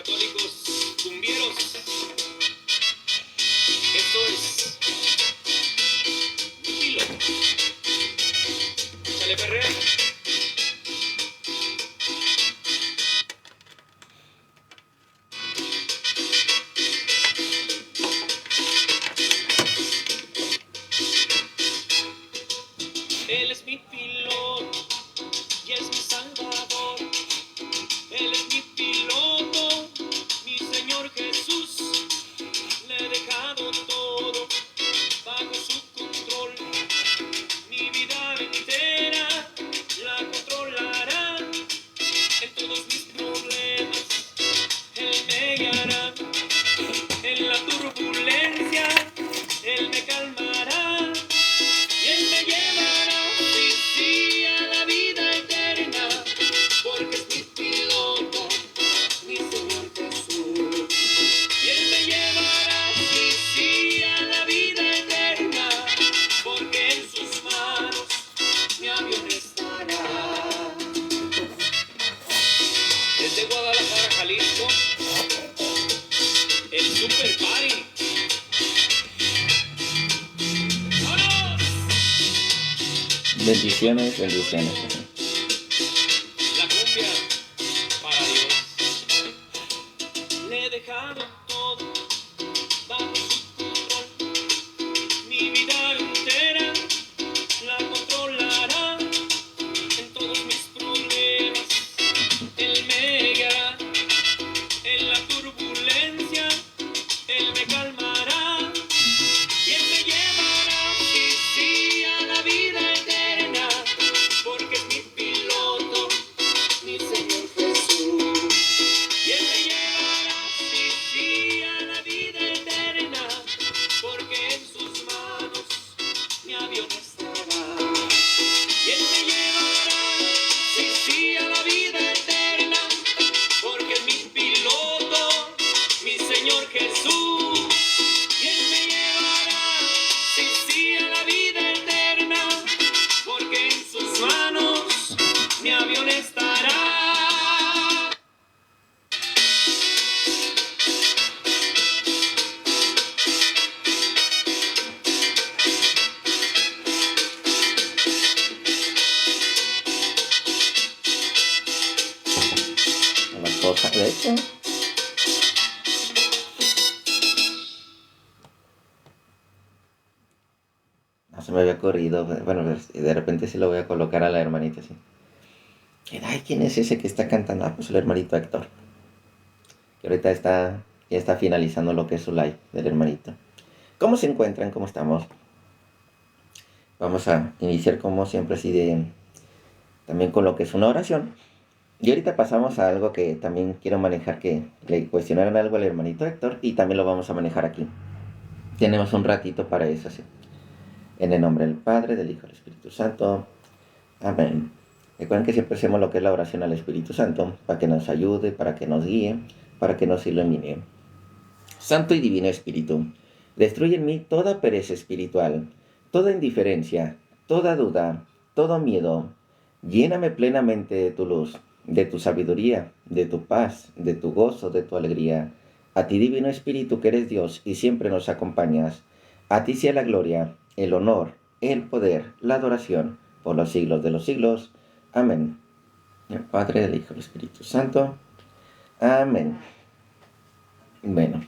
católicos, cumbieros. Esto es mi piloto. Échale perrea. Él es mi piloto y es mi salvador. Él es mi piloto, mi Señor Jesús. Le he dejado todo bajo su control. Mi vida entera la controlará. En todos mis problemas Él me guiará. En la turbulencia Él me calmará. Y Él me llevará, sí, sí, a la vida eterna, porque es mi piloto, mi Señor Jesús. Y Él me llevará, sí, sí, a la vida eterna, porque en sus manos mi avión estará. Desde Guadalajara, Jalisco, el Super Party. Bendiciones, bendiciones. La cumbia para Dios. Le he dejado todo bajo su control. Mi vida entera la controlará. En todos mis problemas Él me guiará. En la turbulencia Él me calmará. Y Él me llevará, sí, sí, a la vida eterna, porque es mi piloto, mi Señor Jesús. Y Él me llevará, sí, sí, a la vida eterna, porque en sus manos mi avión estará. Y Él me llevará, sí, sí, a la vida eterna, porque es mi piloto, mi Señor Jesús. Y Él me llevará, sí, sí, a la vida eterna, porque en sus manos mi avión estará. La cosa de esto. No se me había ocurrido. Bueno, de repente sí lo voy a colocar a la hermanita así. Ay, ¿quién es ese que está cantando? Ah, pues el hermanito Héctor. Que ahorita ya está finalizando lo que es su live del hermanito. ¿Cómo se encuentran? ¿Cómo estamos? Vamos a iniciar como siempre así también con lo que es una oración. Y ahorita pasamos a algo que también quiero manejar, que le cuestionaron algo al hermanito Héctor y también lo vamos a manejar aquí. Tenemos un ratito para eso, ¿sí? En el nombre del Padre, del Hijo y del Espíritu Santo. Amén. Recuerden que siempre hacemos lo que es la oración al Espíritu Santo, para que nos ayude, para que nos guíe, para que nos ilumine. Santo y Divino Espíritu, destruye en mí toda pereza espiritual, toda indiferencia, toda duda, todo miedo. Lléname plenamente de tu luz, de tu sabiduría, de tu paz, de tu gozo, de tu alegría. A ti, Divino Espíritu, que eres Dios y siempre nos acompañas. A ti sea la gloria, el honor, el poder, la adoración, por los siglos de los siglos. Amén. El Padre, del Hijo y del Espíritu Santo. Amén. Bueno.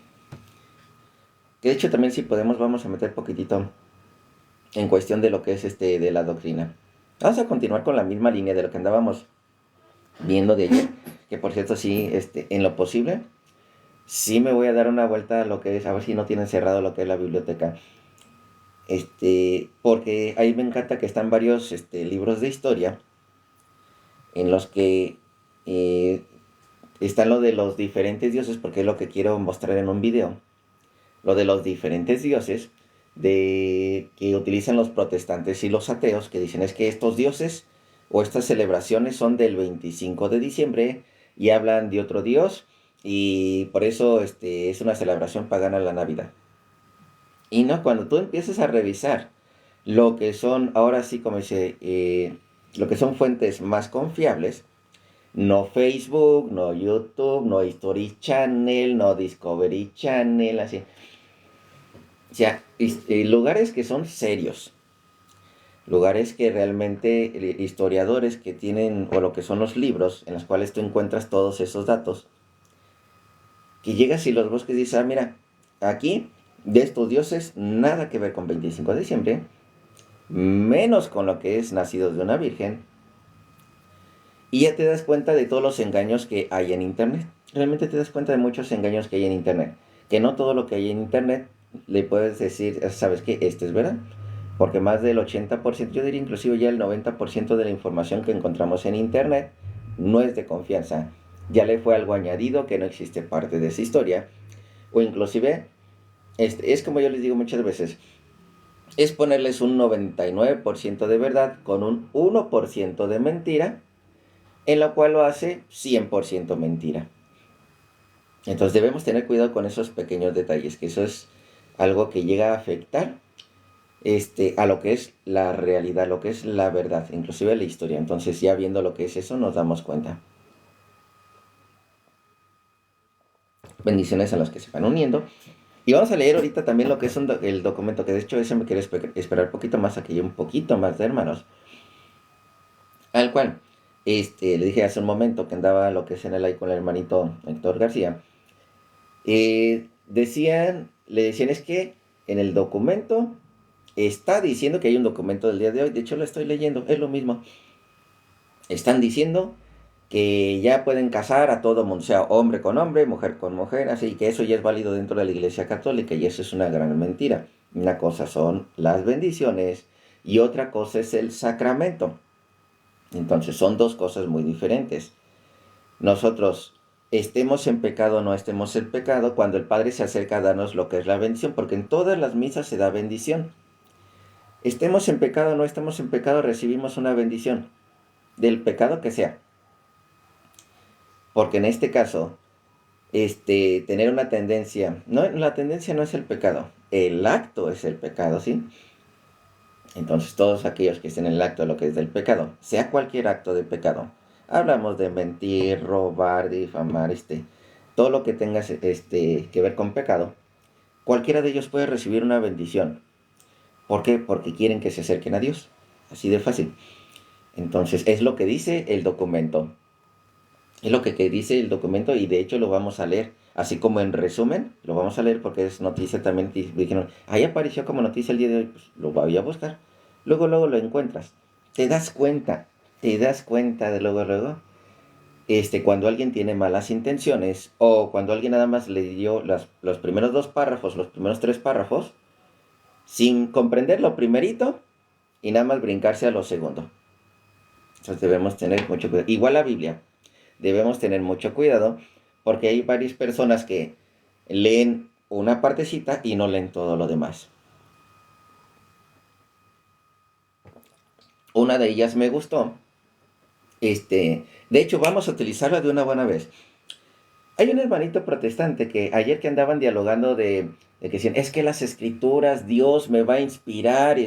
Que de hecho también si podemos vamos a meter poquitito en cuestión de lo que es de la doctrina. Vamos a continuar con la misma línea de lo que andábamos viendo de ayer. Que por cierto sí, en lo posible, sí me voy a dar una vuelta a lo que es, a ver si no tienen cerrado lo que es la biblioteca. Porque ahí me encanta que están varios libros de historia en los que están lo de los diferentes dioses, porque es lo que quiero mostrar en un video. Lo de los diferentes dioses que utilizan los protestantes y los ateos, que dicen es que estos dioses o estas celebraciones son del 25 de diciembre y hablan de otro dios y por eso es una celebración pagana la Navidad. Y no, cuando tú empiezas a revisar lo que son, ahora sí como dice, lo que son fuentes más confiables, No Facebook, no YouTube, no History Channel, no Discovery Channel, así. O sea, lugares que son serios, lugares que realmente historiadores que tienen, o lo que son los libros en los cuales tú encuentras todos esos datos, que llegas y los busques y dices, mira, aquí de estos dioses nada que ver con 25 de diciembre, menos con lo que es nacidos de una virgen, y ya te das cuenta de todos los engaños que hay en Internet. Realmente te das cuenta de muchos engaños que hay en Internet. Que no todo lo que hay en Internet le puedes decir, ¿sabes qué? Esto es verdad. Porque más del 80%, yo diría inclusive ya el 90% de la información que encontramos en Internet no es de confianza. Ya le fue algo añadido que no existe parte de esa historia. O inclusive, es como yo les digo muchas veces, es ponerles un 99% de verdad con un 1% de mentira, en lo cual lo hace 100% mentira. Entonces debemos tener cuidado con esos pequeños detalles, que eso es algo que llega a afectar a lo que es la realidad, lo que es la verdad, inclusive la historia. Entonces ya viendo lo que es eso nos damos cuenta. Bendiciones a los que se van uniendo. Y vamos a leer ahorita también lo que es el documento, que de hecho ese me quiere esperar un poquito más a que haya un poquito más de hermanos. Al cual, le dije hace un momento que andaba lo que es en el ahí con el hermanito Héctor García. Le decían es que en el documento está diciendo que hay un documento del día de hoy. De hecho lo estoy leyendo, es lo mismo. Están diciendo que ya pueden casar a todo mundo, sea hombre con hombre, mujer con mujer, así que eso ya es válido dentro de la Iglesia Católica, y eso es una gran mentira. Una cosa son las bendiciones y otra cosa es el sacramento. Entonces son dos cosas muy diferentes. Nosotros estemos en pecado o no estemos en pecado, cuando el Padre se acerca a darnos lo que es la bendición, porque en todas las misas se da bendición. Estemos en pecado o no estemos en pecado, recibimos una bendición, del pecado que sea. Porque en este caso, tener una tendencia, no, la tendencia no es el pecado, el acto es el pecado, ¿sí? Entonces todos aquellos que estén en el acto de lo que es del pecado, sea cualquier acto de pecado, hablamos de mentir, robar, difamar, todo lo que tengas que ver con pecado, cualquiera de ellos puede recibir una bendición. ¿Por qué? Porque quieren que se acerquen a Dios. Así de fácil. Entonces, es lo que dice el documento. Es lo que dice el documento, y de hecho lo vamos a leer. Así como en resumen, lo vamos a leer porque es noticia también. Dijeron, ahí apareció como noticia el día de hoy, pues lo voy a buscar. Luego lo encuentras. Te das cuenta de luego, cuando alguien tiene malas intenciones, o cuando alguien nada más le dio los primeros dos párrafos, los primeros tres párrafos, sin comprender lo primerito y nada más brincarse a lo segundo. Entonces debemos tener mucho cuidado. Igual la Biblia, debemos tener mucho cuidado porque hay varias personas que leen una partecita y no leen todo lo demás. Una de ellas me gustó. De hecho, vamos a utilizarla de una buena vez. Hay un hermanito protestante que ayer que andaban dialogando de que decían, es que las escrituras, Dios me va a inspirar,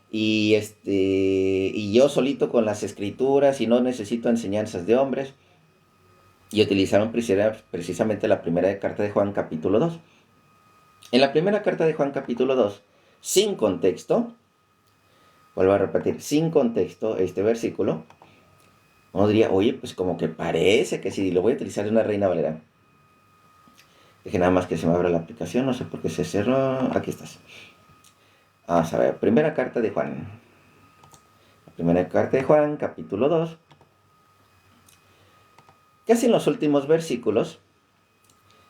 y yo solito con las escrituras y no necesito enseñanzas de hombres. Y utilizaron precisamente la primera carta de Juan capítulo 2. En la primera carta de Juan capítulo 2, sin contexto, vuelvo a repetir, sin contexto este versículo, uno diría, oye, pues como que parece que sí, lo voy a utilizar de una Reina Valera. Deje nada más que se me abra la aplicación, no sé por qué se cerró. Aquí estás. Vamos a ver, primera carta de Juan. La primera carta de Juan, capítulo 2. Casi en los últimos versículos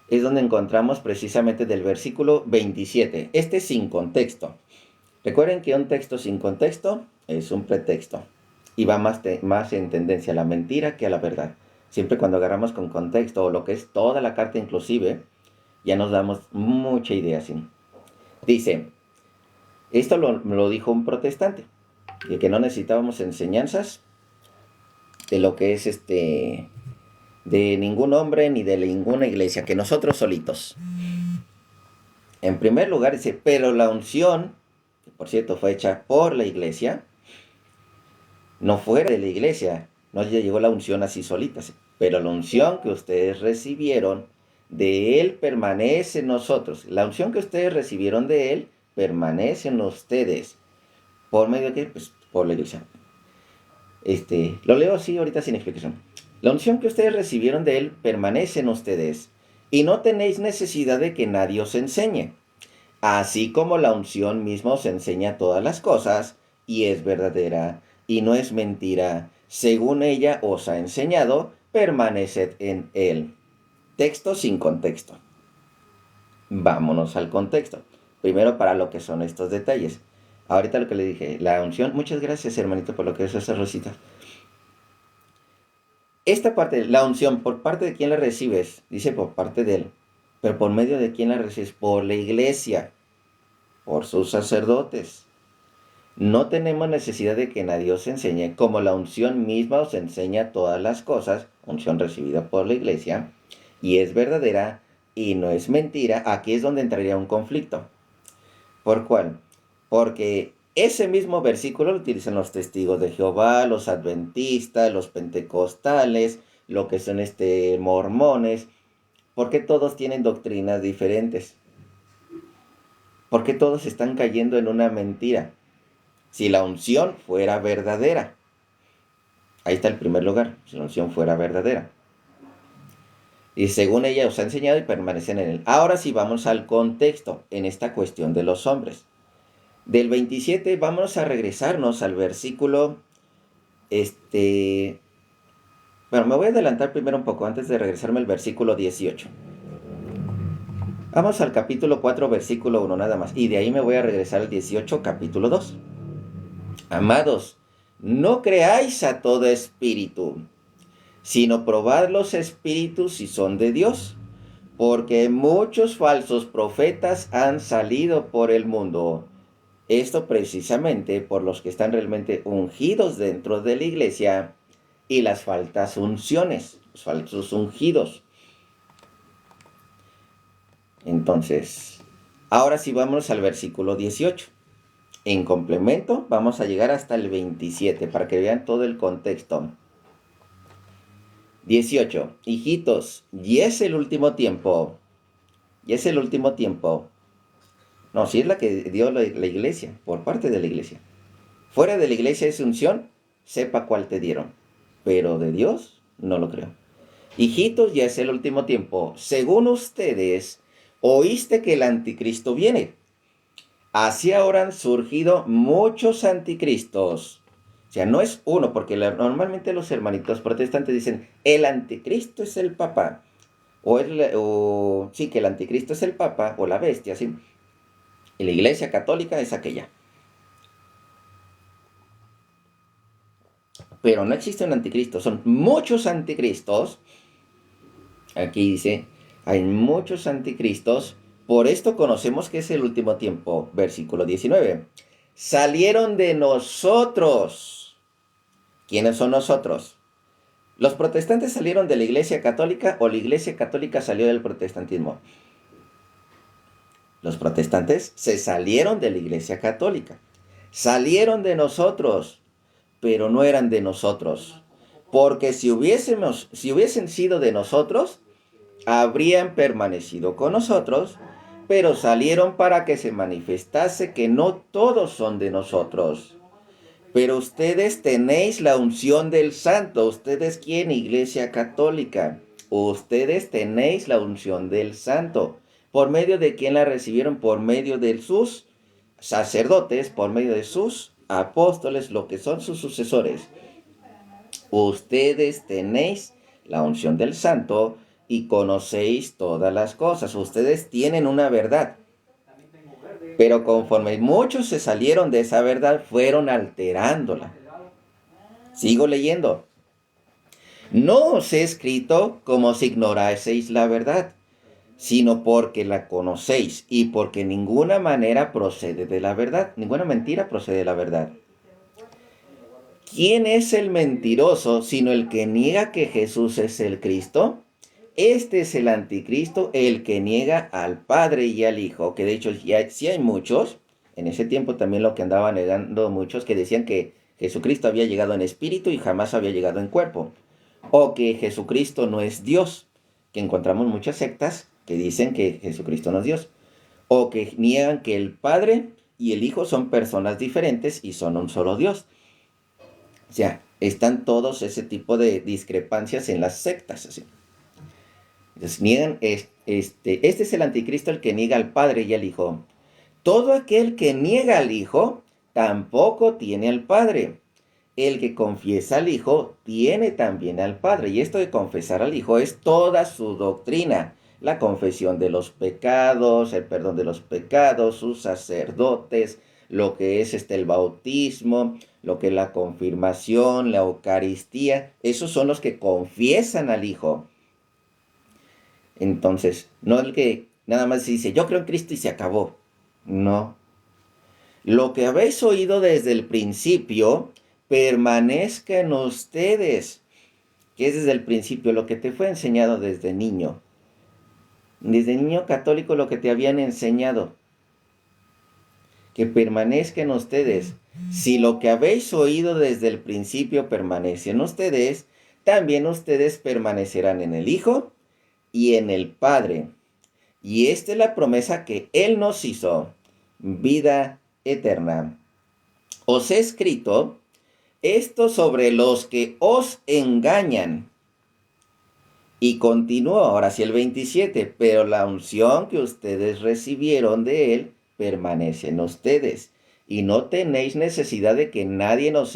es donde encontramos precisamente del versículo 27. Sin contexto. Recuerden que un texto sin contexto es un pretexto. Y va más en tendencia a la mentira que a la verdad. Siempre cuando agarramos con contexto, o lo que es toda la carta inclusive, ya nos damos mucha idea, ¿sí? Dice, esto lo dijo un protestante, de que no necesitábamos enseñanzas de lo que es de ningún hombre ni de ninguna iglesia, que nosotros solitos. En primer lugar dice, pero la unción, que por cierto fue hecha por la iglesia, no fuera de la iglesia. No ya llegó la unción así solita, sí. Pero la unción que ustedes recibieron de Él permanece en nosotros. La unción que ustedes recibieron de Él permanece en ustedes. ¿Por medio de qué? Pues por la iglesia. Lo leo así ahorita sin explicación. La unción que ustedes recibieron de Él permanece en ustedes. Y no tenéis necesidad de que nadie os enseñe. Así como la unción misma os enseña todas las cosas, y es verdadera, y no es mentira, según ella os ha enseñado, permaneced en Él. Texto sin contexto. Vámonos al contexto. Primero para lo que son estos detalles. Ahorita lo que le dije, la unción, muchas gracias hermanito por lo que es esa Rosita. Esta parte, la unción, ¿por parte de quién la recibes? Dice por parte de Él. Pero ¿por medio de quién la recibes? Por la iglesia, por sus sacerdotes. No tenemos necesidad de que nadie os enseñe, como la unción misma os enseña todas las cosas, unción recibida por la iglesia, y es verdadera y no es mentira. Aquí es donde entraría un conflicto. ¿Por cuál? Porque ese mismo versículo lo utilizan los testigos de Jehová, los adventistas, los pentecostales, lo que son mormones, porque todos tienen doctrinas diferentes. Porque todos están cayendo en una mentira. Si la unción fuera verdadera, ahí está el primer lugar, si la unción fuera verdadera. Y según ella os ha enseñado y permanecen en él. Ahora sí vamos al contexto en esta cuestión de los hombres. Del 27 vamos a regresarnos al versículo, bueno, me voy a adelantar primero un poco antes de regresarme al versículo 18. Vamos al capítulo 4, versículo 1 nada más. Y de ahí me voy a regresar al 18, capítulo 2. Amados, no creáis a todo espíritu, sino probad los espíritus si son de Dios, porque muchos falsos profetas han salido por el mundo. Esto precisamente por los que están realmente ungidos dentro de la iglesia y las faltas unciones, los falsos ungidos. Entonces, ahora sí vamos al versículo 18. En complemento, vamos a llegar hasta el 27 para que vean todo el contexto. 18. Hijitos, y es el último tiempo. Y es el último tiempo. No, si es la que dio la iglesia, por parte de la iglesia. Fuera de la iglesia es unción, sepa cuál te dieron. Pero de Dios, no lo creo. Hijitos, ya es el último tiempo. Según ustedes, oíste que el anticristo viene. Así ahora han surgido muchos anticristos. O sea, no es uno, porque normalmente los hermanitos protestantes dicen, el anticristo es el papa. Sí, que el anticristo es el papa o la bestia, ¿sí? Y la iglesia católica es aquella. Pero no existe un anticristo, son muchos anticristos. Aquí dice, hay muchos anticristos. Por esto conocemos que es el último tiempo. Versículo 19. Salieron de nosotros. ¿Quiénes son nosotros? ¿Los protestantes salieron de la iglesia católica o la iglesia católica salió del protestantismo? Los protestantes se salieron de la iglesia católica. Salieron de nosotros, pero no eran de nosotros. Porque si hubiesen sido de nosotros, habrían permanecido con nosotros, pero salieron para que se manifestase que no todos son de nosotros. Pero ustedes tenéis la unción del Santo. ¿Ustedes quién? Iglesia Católica. Ustedes tenéis la unción del Santo. ¿Por medio de quién la recibieron? Por medio de sus sacerdotes, por medio de sus apóstoles, lo que son sus sucesores. Ustedes tenéis la unción del Santo y conocéis todas las cosas. Ustedes tienen una verdad. Pero conforme muchos se salieron de esa verdad, fueron alterándola. Sigo leyendo. No os he escrito como si ignoraseis la verdad, sino porque la conocéis y porque ninguna manera procede de la verdad. Ninguna mentira procede de la verdad. ¿Quién es el mentiroso sino el que niega que Jesús es el Cristo? Este es el anticristo, el que niega al Padre y al Hijo, que de hecho ya sí hay muchos, en ese tiempo también lo que andaban negando muchos, que decían que Jesucristo había llegado en espíritu y jamás había llegado en cuerpo, o que Jesucristo no es Dios, que encontramos muchas sectas que dicen que Jesucristo no es Dios, o que niegan que el Padre y el Hijo son personas diferentes y son un solo Dios. O sea, están todos ese tipo de discrepancias en las sectas, así. Entonces, niegan, este es el anticristo el que niega al Padre y al Hijo. Todo aquel que niega al Hijo tampoco tiene al Padre. El que confiesa al Hijo tiene también al Padre. Y esto de confesar al Hijo es toda su doctrina. La confesión de los pecados, el perdón de los pecados, sus sacerdotes, lo que es el bautismo, lo que es la confirmación, la Eucaristía. Esos son los que confiesan al Hijo. Entonces, no el que nada más dice, yo creo en Cristo y se acabó. No. Lo que habéis oído desde el principio, permanezca en ustedes. Que es desde el principio, lo que te fue enseñado desde niño. Desde niño católico lo que te habían enseñado. Que permanezca en ustedes. Si lo que habéis oído desde el principio permanece en ustedes, también ustedes permanecerán en el Hijo y en el Padre. Y esta es la promesa que Él nos hizo, vida eterna. Os he escrito esto sobre los que os engañan. Y continúa ahora sí el 27, pero la unción que ustedes recibieron de Él permanece en ustedes. Y no tenéis necesidad de que nadie os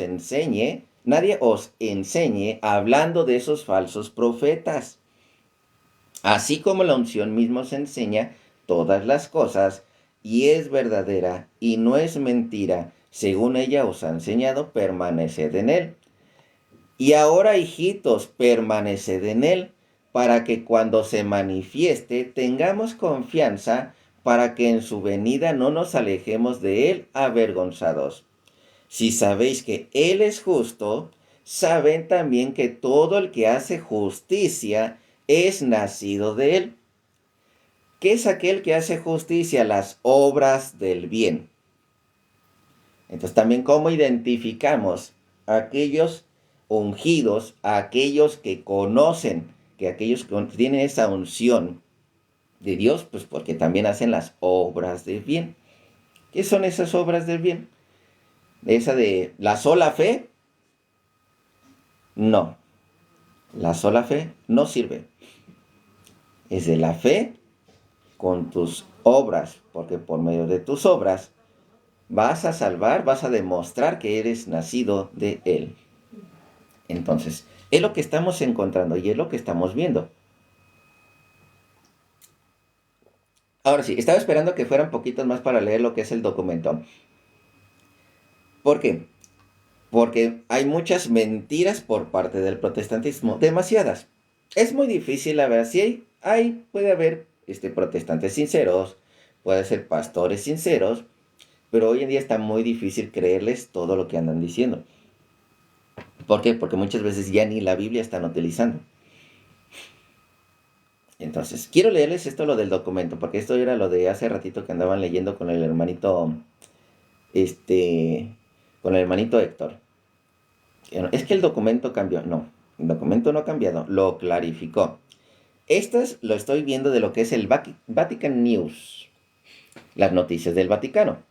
enseñe hablando de esos falsos profetas. Así como la unción misma os enseña todas las cosas, y es verdadera y no es mentira, según ella os ha enseñado, permaneced en Él. Y ahora, hijitos, permaneced en Él, para que cuando se manifieste tengamos confianza, para que en su venida no nos alejemos de Él avergonzados. Si sabéis que Él es justo, saben también que todo el que hace justicia es nacido de Él. ¿Qué es aquel que hace justicia? Las obras del bien. Entonces también cómo identificamos a aquellos ungidos, a aquellos que conocen, que aquellos que tienen esa unción de Dios, pues porque también hacen las obras del bien. ¿Qué son esas obras del bien? ¿Esa de la sola fe? No, la sola fe no sirve. Es de la fe con tus obras, porque por medio de tus obras vas a salvar, vas a demostrar que eres nacido de Él. Entonces, es lo que estamos encontrando y es lo que estamos viendo. Ahora sí, estaba esperando que fueran poquitos más para leer lo que es el documento. ¿Por qué? Porque hay muchas mentiras por parte del protestantismo, demasiadas. Es muy difícil, la verdad, sí puede haber protestantes sinceros, puede ser pastores sinceros, pero hoy en día está muy difícil creerles todo lo que andan diciendo. ¿Por qué? Porque muchas veces ya ni la Biblia están utilizando. Entonces, quiero leerles esto, lo del documento, porque esto era lo de hace ratito que andaban leyendo con el hermanito, con el hermanito Héctor. Es que el documento cambió. No, el documento no ha cambiado, lo clarificó. Lo estoy viendo de lo que es el Vatican News, las noticias del Vaticano.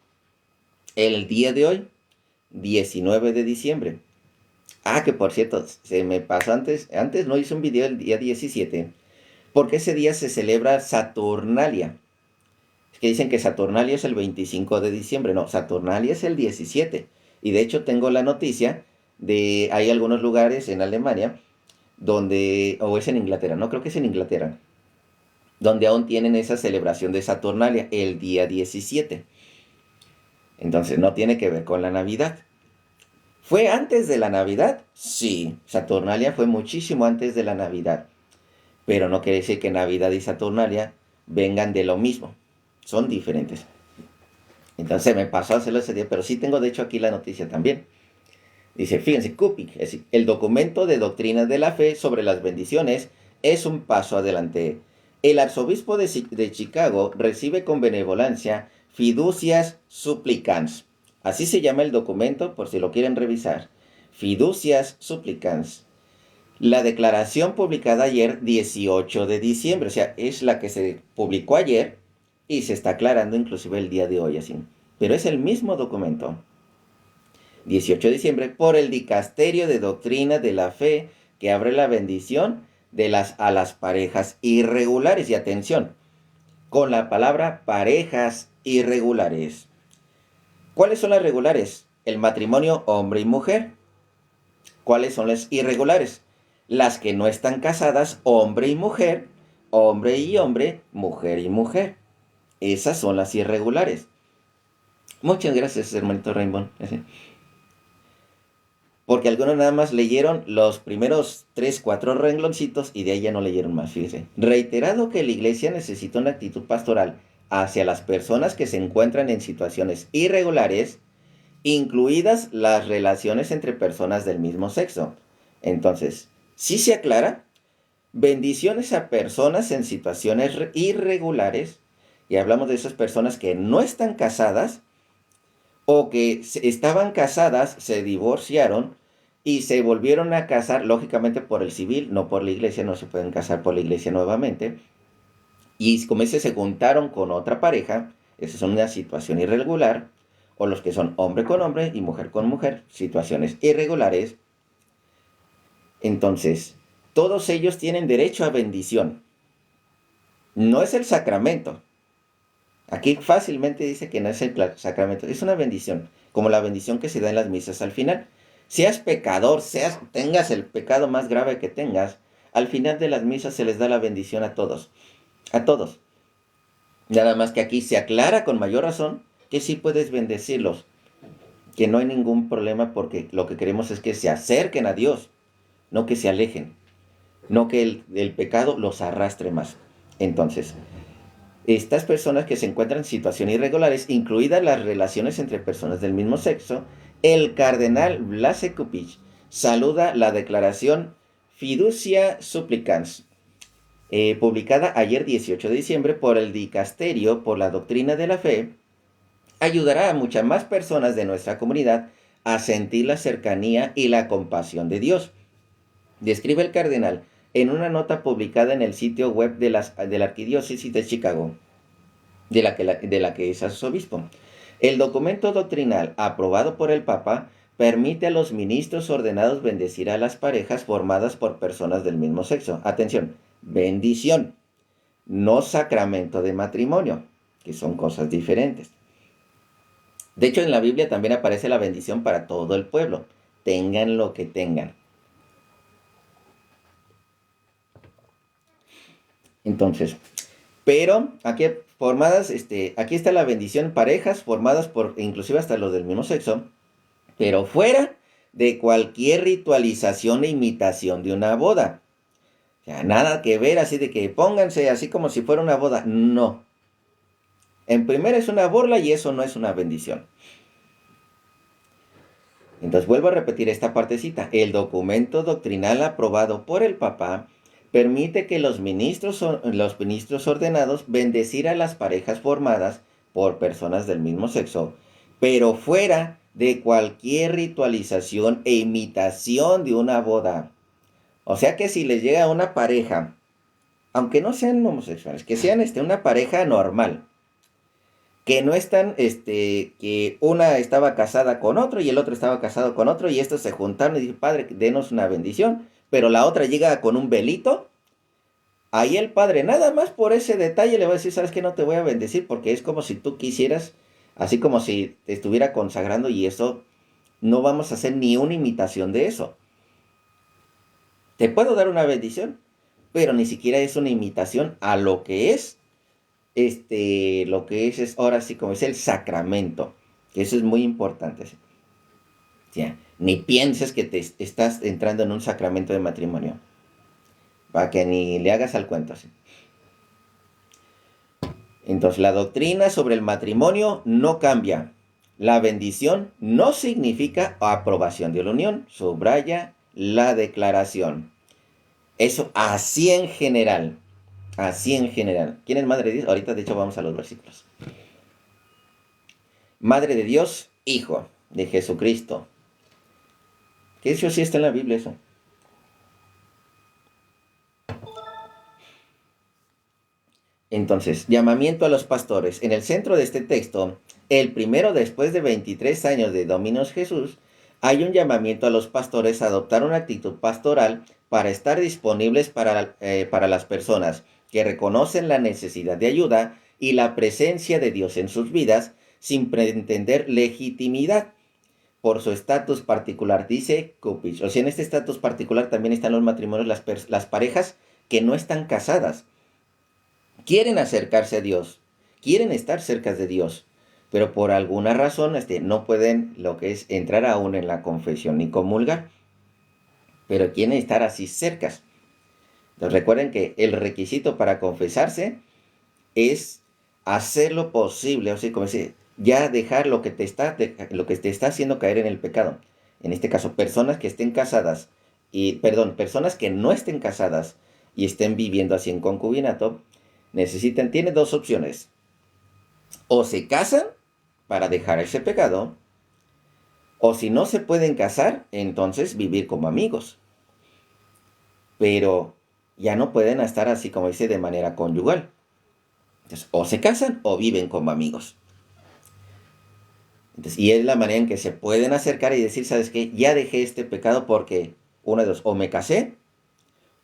El día de hoy, 19 de diciembre. Ah, que por cierto, se me pasó antes no hice un video el día 17, porque ese día se celebra Saturnalia. Es que dicen que Saturnalia es el 25 de diciembre, no, Saturnalia es el 17. Y de hecho tengo la noticia hay algunos lugares en Alemania, o es en Inglaterra, no creo que es en Inglaterra, donde aún tienen esa celebración de Saturnalia el día 17. Entonces no tiene que ver con la Navidad. ¿Fue antes de la Navidad? Sí, Saturnalia fue muchísimo antes de la Navidad. Pero no quiere decir que Navidad y Saturnalia vengan de lo mismo. Son diferentes. Entonces me pasó a hacerlo ese día, pero sí tengo de hecho aquí la noticia también. Dice, fíjense, Kupik, es decir, el documento de doctrinas de la fe sobre las bendiciones es un paso adelante. El arzobispo de Chicago recibe con benevolencia fiducias supplicans. Así se llama el documento, por si lo quieren revisar. Fiducias supplicans. La declaración publicada ayer, 18 de diciembre, o sea, es la que se publicó ayer y se está aclarando inclusive el día de hoy, así. Pero es el mismo documento. 18 de diciembre, por el Dicasterio de Doctrina de la Fe, que abre la bendición a las parejas irregulares. Y atención, con la palabra parejas irregulares. ¿Cuáles son las regulares? El matrimonio hombre y mujer. ¿Cuáles son las irregulares? Las que no están casadas, hombre y mujer, hombre y hombre, mujer y mujer. Esas son las irregulares. Muchas gracias, hermanito Rainbow. Porque algunos nada más leyeron los primeros 3, 4 rengloncitos y de ahí ya no leyeron más, fíjense. Reiterado que la iglesia necesita una actitud pastoral hacia las personas que se encuentran en situaciones irregulares, incluidas las relaciones entre personas del mismo sexo. Entonces, sí se aclara, bendiciones a personas en situaciones irregulares, y hablamos de esas personas que no están casadas o que estaban casadas, se divorciaron y se volvieron a casar, lógicamente por el civil, no por la iglesia, no se pueden casar por la iglesia nuevamente, y como se juntaron con otra pareja, esa es una situación irregular, o los que son hombre con hombre y mujer con mujer, situaciones irregulares. Entonces, todos ellos tienen derecho a bendición. No es el sacramento. Aquí fácilmente dice que no es el sacramento, es una bendición, como la bendición que se da en las misas al final. Seas pecador, tengas el pecado más grave que tengas, al final de las misas se les da la bendición a todos. A todos. Nada más que aquí se aclara con mayor razón que sí puedes bendecirlos, que no hay ningún problema porque lo que queremos es que se acerquen a Dios, no que se alejen, no que el pecado los arrastre más. Entonces, estas personas que se encuentran en situaciones irregulares, incluidas las relaciones entre personas del mismo sexo, el cardenal Blasekupic saluda la declaración Fiducia Supplicans, publicada ayer 18 de diciembre por el Dicasterio por la Doctrina de la Fe, ayudará a muchas más personas de nuestra comunidad a sentir la cercanía y la compasión de Dios. Describe el cardenal en una nota publicada en el sitio web de la Arquidiócesis de Chicago, de la que es arzobispo. El documento doctrinal aprobado por el Papa permite a los ministros ordenados bendecir a las parejas formadas por personas del mismo sexo. Atención, bendición, no sacramento de matrimonio, que son cosas diferentes. De hecho, en la Biblia también aparece la bendición para todo el pueblo, tengan lo que tengan. Entonces, pero aquí aquí está la bendición, parejas formadas por inclusive hasta los del mismo sexo, pero fuera de cualquier ritualización e imitación de una boda. O sea, nada que ver así de que pónganse así como si fuera una boda. No. En primera es una burla y eso no es una bendición. Entonces vuelvo a repetir esta partecita. El documento doctrinal aprobado por el Papa permite que los ministros ordenados bendecir a las parejas formadas por personas del mismo sexo, pero fuera de cualquier ritualización e imitación de una boda. O sea que si les llega una pareja, aunque no sean homosexuales, que sean una pareja normal, que no están, que una estaba casada con otro y el otro estaba casado con otro y estos se juntaron y dicen, padre, denos una bendición, pero la otra llega con un velito, ahí el padre, nada más por ese detalle le va a decir, sabes que no te voy a bendecir porque es como si tú quisieras, así como si te estuviera consagrando y eso, no vamos a hacer ni una imitación de eso. Te puedo dar una bendición, pero ni siquiera es una imitación a lo que es, lo que es ahora sí como es el sacramento, que eso es muy importante. ¿Sí? O sea, ni pienses que te estás entrando en un sacramento de matrimonio, para que ni le hagas al cuento. ¿Sí? Entonces, la doctrina sobre el matrimonio no cambia. La bendición no significa aprobación de la unión, subraya la declaración. Eso así en general. Así en general. ¿Quién es Madre de Dios? Ahorita de hecho vamos a los versículos. Madre de Dios, hijo de Jesucristo. Que eso sí está en la Biblia, eso. Entonces, llamamiento a los pastores. En el centro de este texto, el primero después de 23 años de Dominus Jesús, hay un llamamiento a los pastores a adoptar una actitud pastoral para estar disponibles para las personas que reconocen la necesidad de ayuda y la presencia de Dios en sus vidas sin pretender legitimidad por su estatus particular. Dice Kupich. O sea, en este estatus particular también están los matrimonios, las parejas que no están casadas. Quieren acercarse a Dios, quieren estar cerca de Dios, pero por alguna razón no pueden lo que es entrar aún en la confesión ni comulgar, pero quieren estar así cercas. Entonces recuerden que el requisito para confesarse es hacer lo posible, o sea, como dice, ya dejar lo que te está haciendo caer en el pecado. En este caso, personas que estén casadas, personas que no estén casadas y estén viviendo así en concubinato, tienen dos opciones. O se casan para dejar ese pecado, o si no se pueden casar, entonces vivir como amigos. Pero ya no pueden estar así como dice de manera conyugal. Entonces, o se casan o viven como amigos. Entonces, y es la manera en que se pueden acercar y decir, ¿sabes qué? Ya dejé este pecado porque, una de dos, o me casé,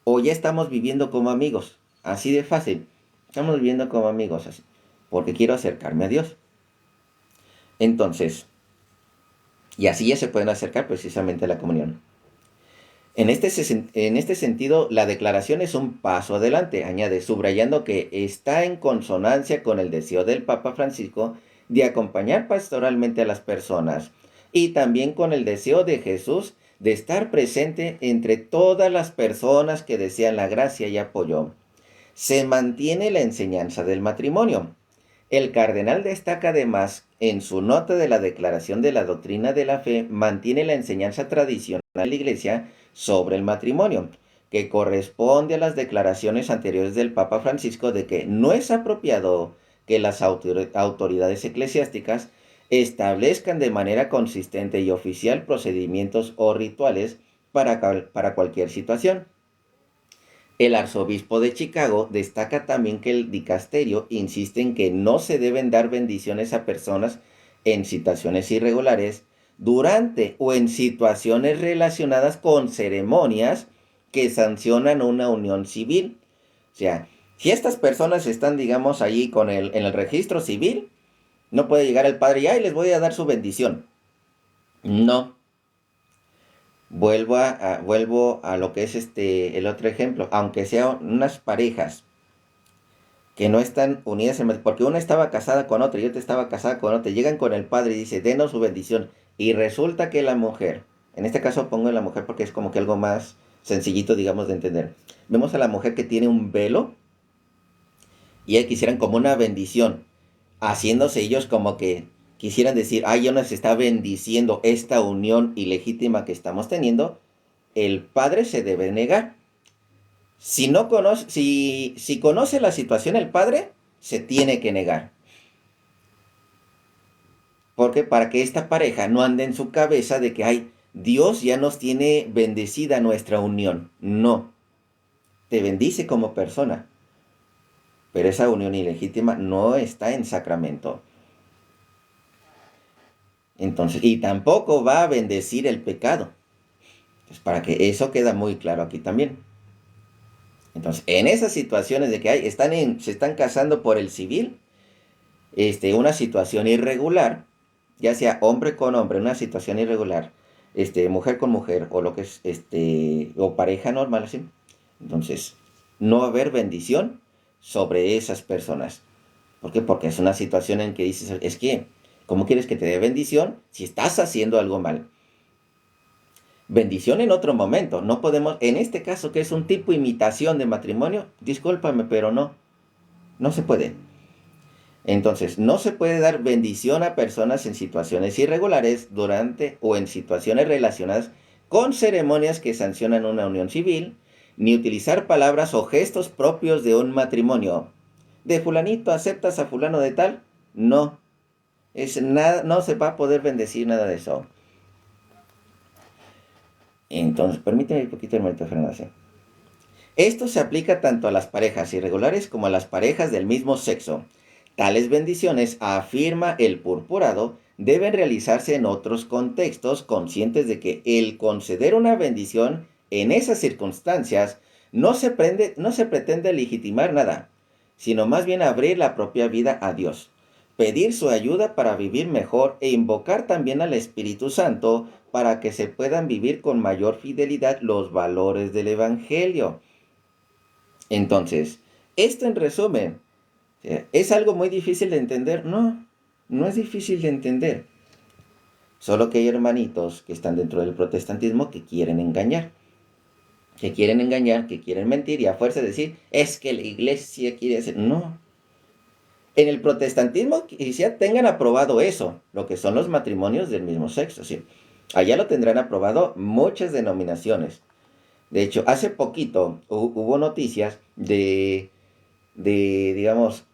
o ya estamos viviendo como amigos. Así de fácil. Estamos viviendo como amigos, así, porque quiero acercarme a Dios. Entonces, y así ya se pueden acercar precisamente a la comunión. En este sentido, la declaración es un paso adelante, añade, subrayando que está en consonancia con el deseo del Papa Francisco de acompañar pastoralmente a las personas y también con el deseo de Jesús de estar presente entre todas las personas que desean la gracia y apoyo. Se mantiene la enseñanza del matrimonio. El cardenal destaca además en su nota de la Declaración de la Doctrina de la Fe, mantiene la enseñanza tradicional de la Iglesia sobre el matrimonio, que corresponde a las declaraciones anteriores del Papa Francisco de que no es apropiado que las autoridades eclesiásticas establezcan de manera consistente y oficial procedimientos o rituales para cualquier situación. El arzobispo de Chicago destaca también que el dicasterio insiste en que no se deben dar bendiciones a personas en situaciones irregulares durante o en situaciones relacionadas con ceremonias que sancionan una unión civil. O sea, si estas personas están, digamos, allí en el registro civil, no puede llegar el padre y ¡ay, les voy a dar su bendición! No. Vuelvo a lo que es el otro ejemplo, aunque sean unas parejas que no están unidas, porque una estaba casada con otra y otra estaba casada con otra, llegan con el padre y dice, denos su bendición, y resulta que la mujer, en este caso pongo a la mujer porque es como que algo más sencillito, digamos, de entender. Vemos a la mujer que tiene un velo y quisieran como una bendición, haciéndose ellos como que quisieran decir, ay, yo nos está bendiciendo esta unión ilegítima que estamos teniendo. El padre se debe negar. Si no conoce, si conoce la situación el padre, se tiene que negar. Porque para que esta pareja no ande en su cabeza de que, ay, Dios ya nos tiene bendecida nuestra unión. No, te bendice como persona. Pero esa unión ilegítima no está en sacramento. Entonces, y tampoco va a bendecir el pecado. Entonces, para que eso queda muy claro aquí también. Entonces, en esas situaciones de que se están casando por el civil, una situación irregular, ya sea hombre con hombre, una situación irregular, mujer con mujer, o lo que es, o pareja normal, así. Entonces, no va a haber bendición sobre esas personas. ¿Por qué? Porque es una situación en que dices, es que, ¿cómo quieres que te dé bendición si estás haciendo algo mal? Bendición en otro momento, no podemos, en este caso que es un tipo imitación de matrimonio, discúlpame, pero no se puede. Entonces, no se puede dar bendición a personas en situaciones irregulares durante o en situaciones relacionadas con ceremonias que sancionan una unión civil, ni utilizar palabras o gestos propios de un matrimonio. ¿De fulanito aceptas a fulano de tal? No. Es nada, no se va a poder bendecir nada de eso. Entonces, permíteme un poquito, hermanito Fernando. ¿Sí? Esto se aplica tanto a las parejas irregulares como a las parejas del mismo sexo. Tales bendiciones, afirma el purpurado, deben realizarse en otros contextos, conscientes de que el conceder una bendición en esas circunstancias no se pretende legitimar nada, sino más bien abrir la propia vida a Dios, pedir su ayuda para vivir mejor e invocar también al Espíritu Santo para que se puedan vivir con mayor fidelidad los valores del Evangelio. Entonces, esto en resumen, ¿es algo muy difícil de entender? No, no es difícil de entender. Solo que hay hermanitos que están dentro del protestantismo que quieren engañar. Que quieren mentir y a fuerza de decir, es que la iglesia quiere hacer... No. En el protestantismo quizá tengan aprobado eso, lo que son los matrimonios del mismo sexo, ¿sí? Allá lo tendrán aprobado muchas denominaciones. De hecho, hace poquito hubo noticias digamos,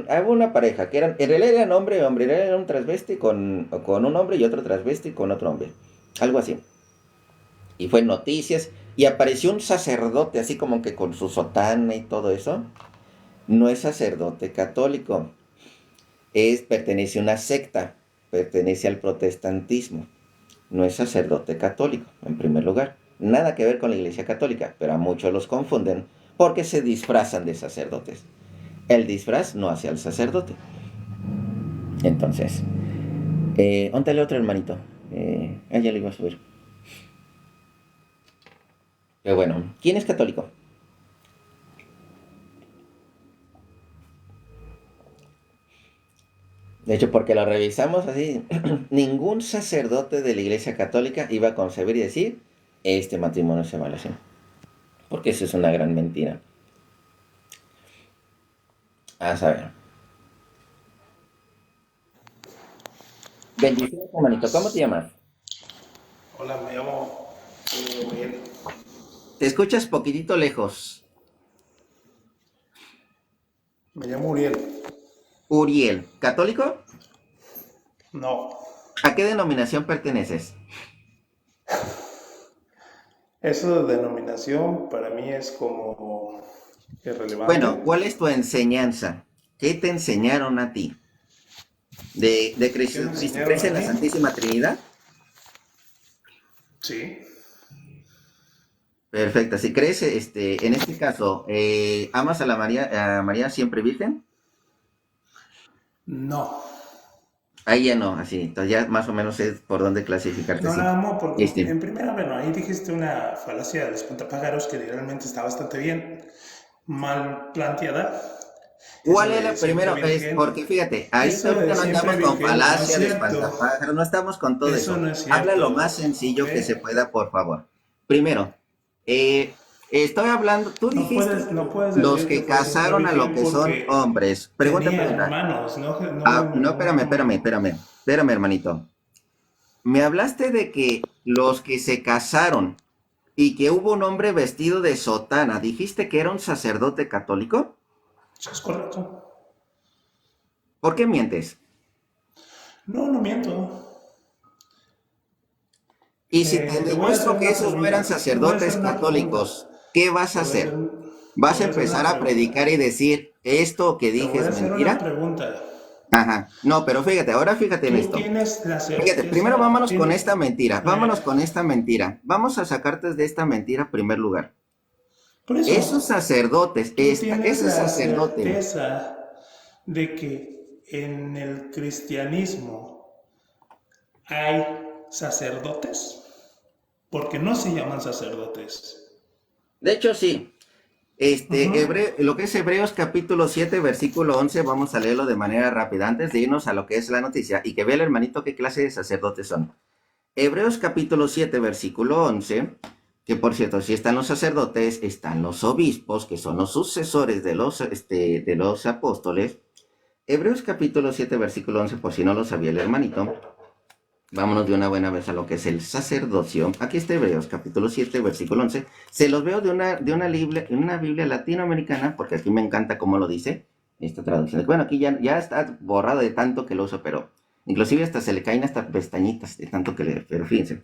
había una pareja que en realidad eran hombre, era un transvesti con un hombre y otro transvesti con otro hombre. Algo así. Y fue en noticias y apareció un sacerdote así como que con su sotana y todo eso. No es sacerdote católico. Pertenece a una secta. Pertenece al protestantismo. No es sacerdote católico, en primer lugar. Nada que ver con la iglesia católica, pero a muchos los confunden porque se disfrazan de sacerdotes. El disfraz no hace al sacerdote. Entonces, ¿dónde el otro hermanito? Ya lo iba a subir. Pero bueno, ¿quién es católico? De hecho, porque lo revisamos así, ningún sacerdote de la iglesia católica iba a concebir y decir, este matrimonio se vale así. Porque eso es una gran mentira. A saber. Bendiciones, hermanito. ¿Cómo te llamas? Hola, me llamo Uriel. Te escuchas poquitito lejos. Me llamo Uriel. Uriel. ¿Católico? No, ¿A qué denominación perteneces? eso de denominación para mí es como Bueno, irrelevante. ¿cuál es tu enseñanza? ¿Qué te enseñaron a ti? ¿Qué me enseñaron ¿Crees a en la mí? Santísima Trinidad? Sí. Perfecto. Si crees, en este caso, ¿amas a María siempre Virgen? No. Ahí ya no, así. Entonces ya más o menos es por dónde clasificarte, No sí. la amo porque Este, en primera, bueno, ahí dijiste una falacia de los espantapájaros que realmente está bastante bien, mal planteada. ¿Cuál Eso es de la siempre primero? virgen. Porque fíjate, ahí Eso ahorita de no siempre andamos con virgen no es falacia de cierto. espantapájaros, no estamos con todo Eso eso. no es Habla lo cierto. más ¿Ok? sencillo que se pueda, por favor. Primero, estoy hablando, tú dijiste No puedes los decir que que fue siempre casaron a lo virgen que son porque hombres. tenía Pregunta. hermanos, No, espérame, hermanito. Me hablaste de que los que se casaron y que hubo un hombre vestido de sotana, ¿dijiste que era un sacerdote católico? Eso es correcto. ¿Por qué mientes? No, no miento. Y si te Te voy a hacer demuestro que una esos no eran pregunta. Te voy a hacer sacerdotes una pregunta. católicos, ¿qué vas Te a voy a hacer, hacer? te ¿Vas a voy a hacer empezar una a pregunta. predicar y decir, esto que Te dije voy a es hacer una mentira? pregunta. Ajá. No, pero fíjate, ahora fíjate en Tú esto. tienes la Fíjate, primero certeza, vámonos con esta mentira. mira, Vámonos con esta mentira. Vamos a sacarte de esta mentira en primer lugar. por Esos eso, sacerdotes, tú tienes ese la sacerdote. certeza de que en el cristianismo hay sacerdotes, porque no se llaman sacerdotes. De hecho, sí. Ujú. Lo que es Hebreos capítulo 7, versículo 11, vamos a leerlo de manera rápida antes de irnos a lo que es la noticia y que vea el hermanito qué clase de sacerdotes son. Hebreos capítulo 7, versículo 11, que por cierto, si están los sacerdotes, están los obispos, que son los sucesores de los apóstoles. Hebreos capítulo 7, versículo 11, por si no lo sabía el hermanito, vámonos de una buena vez a lo que es el sacerdocio. Aquí está Hebreos capítulo 7, versículo 11. Se los veo de una Biblia latinoamericana, porque aquí me encanta cómo lo dice. esta traducción. Bueno, aquí ya está borrado de tanto que lo uso, pero inclusive hasta se le caen hasta pestañitas de tanto que le... Pero fíjense.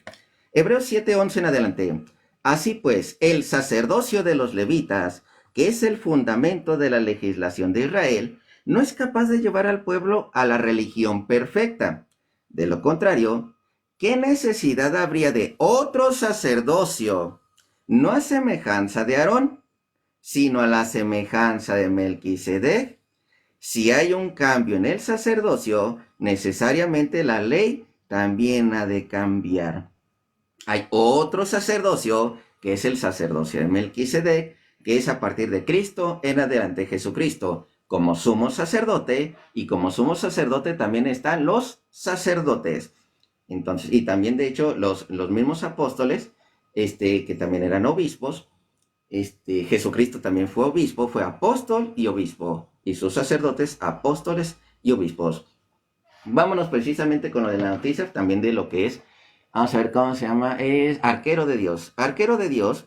Hebreos 7:11 en adelante. Así pues, el sacerdocio de los levitas, que es el fundamento de la legislación de Israel, no es capaz de llevar al pueblo a la religión perfecta. De lo contrario, ¿qué necesidad habría de otro sacerdocio, no a semejanza de Aarón, sino a la semejanza de Melquisedec? Si hay un cambio en el sacerdocio, necesariamente la ley también ha de cambiar. Hay otro sacerdocio, que es el sacerdocio de Melquisedec, que es a partir de Cristo en adelante, Jesucristo como sumo sacerdote, y como sumo sacerdote también están los sacerdotes. Entonces, y también de hecho los mismos apóstoles, que también eran obispos, Jesucristo también fue obispo, fue apóstol y obispo, y sus sacerdotes, apóstoles y obispos. Vámonos precisamente con lo de la noticia, también de lo que es, vamos a ver cómo se llama, es arquero de Dios. Arquero de Dios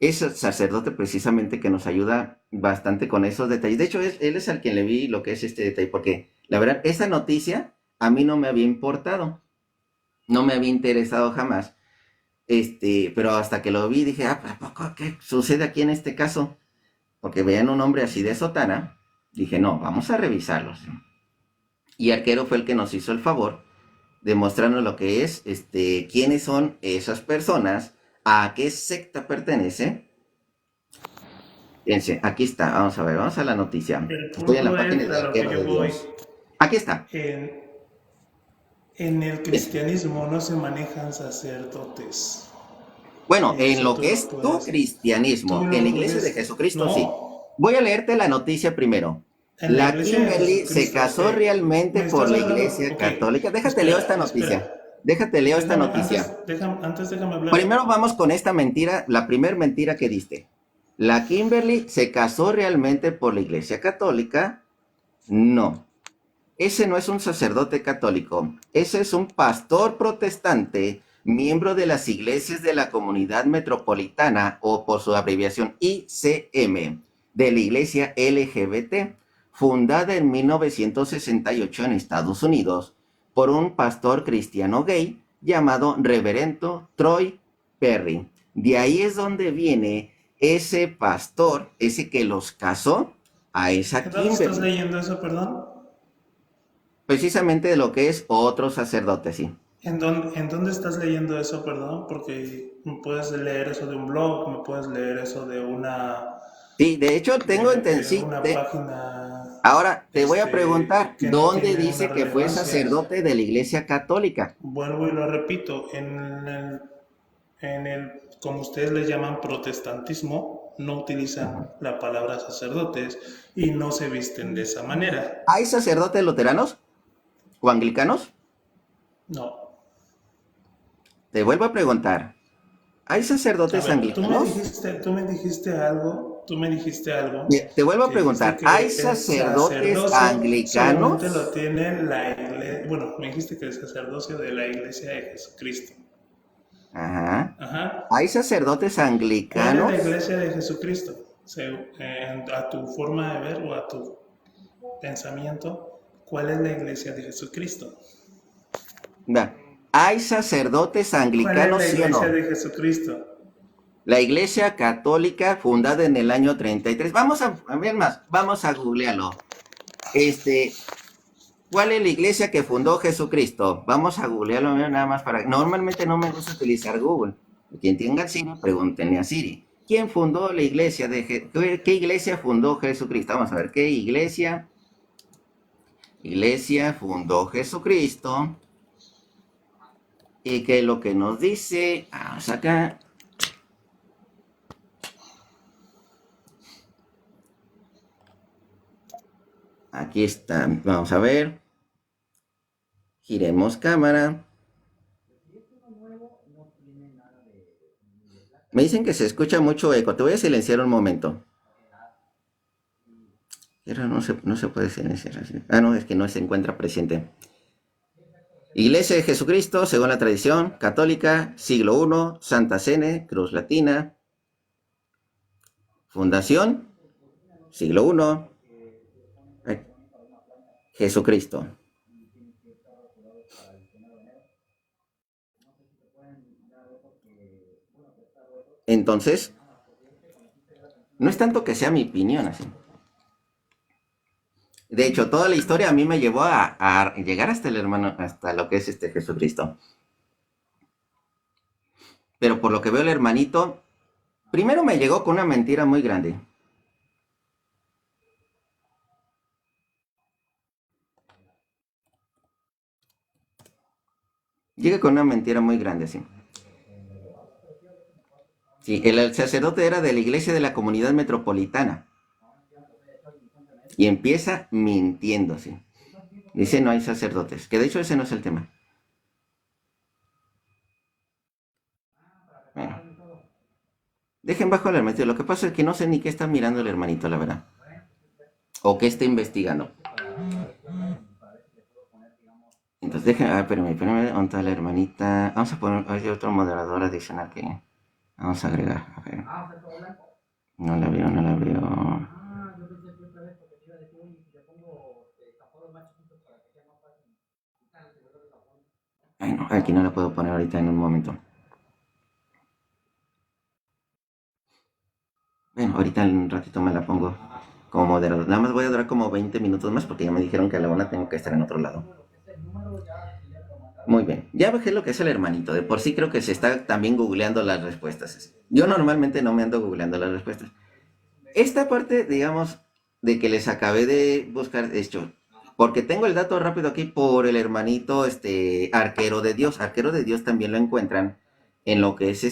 es sacerdote precisamente que nos ayuda bastante con esos detalles. De hecho, él es al quien le vi lo que es este detalle, porque la verdad, esa noticia a mí no me había importado, no me había interesado jamás. Pero hasta que lo vi dije, ¿a poco qué sucede aquí en este caso? Porque veían un hombre así de sotana, dije, no, vamos a revisarlos. Y Arquero fue el que nos hizo el favor de mostrarnos lo que es, quiénes son esas personas, a qué secta pertenece. Fíjense, aquí está, vamos a ver, vamos a la noticia. El Estoy en la punto página es de a lo que Arquero yo de voy. Dios. Aquí está. En el cristianismo no se manejan sacerdotes. Bueno, en Eso lo tú que lo es tu puedes. Tú cristianismo, en la lo iglesia de puedes. Jesucristo, sí. No. Voy a leerte la noticia primero. En la La iglesia de Kimberly se Jesucristo, ok. casó realmente Me por estás la hablando. iglesia Ok. católica. Déjate leo esta Espera, espera. noticia. Déjate leo esta noticia. Antes déjame hablar. Primero vamos con esta mentira, la primera mentira que diste. La Kimberly se casó realmente por la iglesia católica. No. Ese no es un sacerdote católico, ese es un pastor protestante, miembro de las iglesias de la Comunidad Metropolitana, o por su abreviación ICM, de la iglesia LGBT, fundada en 1968 en Estados Unidos por un pastor cristiano gay llamado Reverendo Troy Perry. De ahí es donde viene ese pastor, ese que los casó a esa ¿En dónde estás Kimberly. leyendo eso, perdón? Precisamente de lo que es otro sacerdote, sí. En dónde estás leyendo eso, perdón? Porque me puedes leer eso de un blog, me puedes leer eso de Sí, de hecho tengo de sí, una página ahora te voy a preguntar, que no ¿dónde tiene una dice que fue relevancia. sacerdote de la iglesia católica? Vuelvo y lo repito, como ustedes le llaman protestantismo, no utilizan Ajá. la palabra sacerdotes y no se visten de esa manera. ¿Hay sacerdotes luteranos o anglicanos? No. Te vuelvo a preguntar, ¿hay A sacerdotes ver, anglicanos? tú me dijiste algo Te vuelvo a que dijiste preguntar, ¿hay que el sacerdotes sacerdocio solamente lo anglicanos? tiene la iglesia, bueno, me dijiste que el sacerdocio de la iglesia de Jesucristo. Ajá. Ajá. ¿Hay sacerdotes ¿Cuál es la anglicanos? iglesia de Jesucristo? A tu forma de ver o a tu pensamiento, ¿cuál es la iglesia de Jesucristo? Va. ¿Hay sacerdotes ¿Cuál es anglicanos, la sí o iglesia no? de Jesucristo? La Iglesia Católica, fundada en el año 33. Vamos a ver más, vamos a googlearlo. ¿Cuál es la iglesia que fundó Jesucristo? Vamos a googlearlo nada más para... Normalmente no me gusta utilizar Google. Quien tenga Siri, pregúntenle a Siri. ¿Quién fundó la iglesia ¿Qué iglesia fundó Jesucristo? Vamos a ver, ¿qué iglesia fundó Jesucristo? Y qué es lo que nos dice. Vamos acá. Aquí está. Vamos a ver. Giremos cámara. Me dicen que se escucha mucho eco. Te voy a silenciar un momento. Pero no se puede silenciar así. Ah, no, es que no se encuentra presente. Iglesia de Jesucristo, según la tradición católica, siglo I, Santa Cene, Cruz Latina. Fundación, siglo I. Jesucristo. Entonces, no es tanto que sea mi opinión así. De hecho, toda la historia a mí me llevó a llegar hasta el hermano, hasta lo que es Jesucristo. Pero por lo que veo el hermanito, primero me llegó con una mentira muy grande. Llega con una mentira muy grande, sí. Sí, el sacerdote era de la iglesia de la comunidad metropolitana. Y empieza mintiendo, sí. Dice no hay sacerdotes, que de hecho ese no es el tema. Bueno, dejen bajo el hermanito. Lo que pasa es que no sé ni qué está mirando el hermanito, la verdad. O qué está investigando. Entonces dejen, espérame, ¿dónde está la hermanita? Vamos a poner, hay otro moderador adicional que vamos a agregar. A ver. No la veo, no la veo. Ay, no, aquí no la puedo poner ahorita en un momento. Bueno, ahorita en un ratito me la pongo como moderador. Nada más voy a durar como 20 minutos más porque ya me dijeron que a la una tengo que estar en otro lado. Muy bien, ya bajé lo que es el hermanito. De por sí creo que se está también googleando las respuestas. Yo normalmente no me ando googleando las respuestas. Esta parte, digamos, de que les acabé de buscar, hecho, porque tengo el dato rápido aquí por el hermanito, Arquero de Dios. Arquero de Dios también lo encuentran en lo que es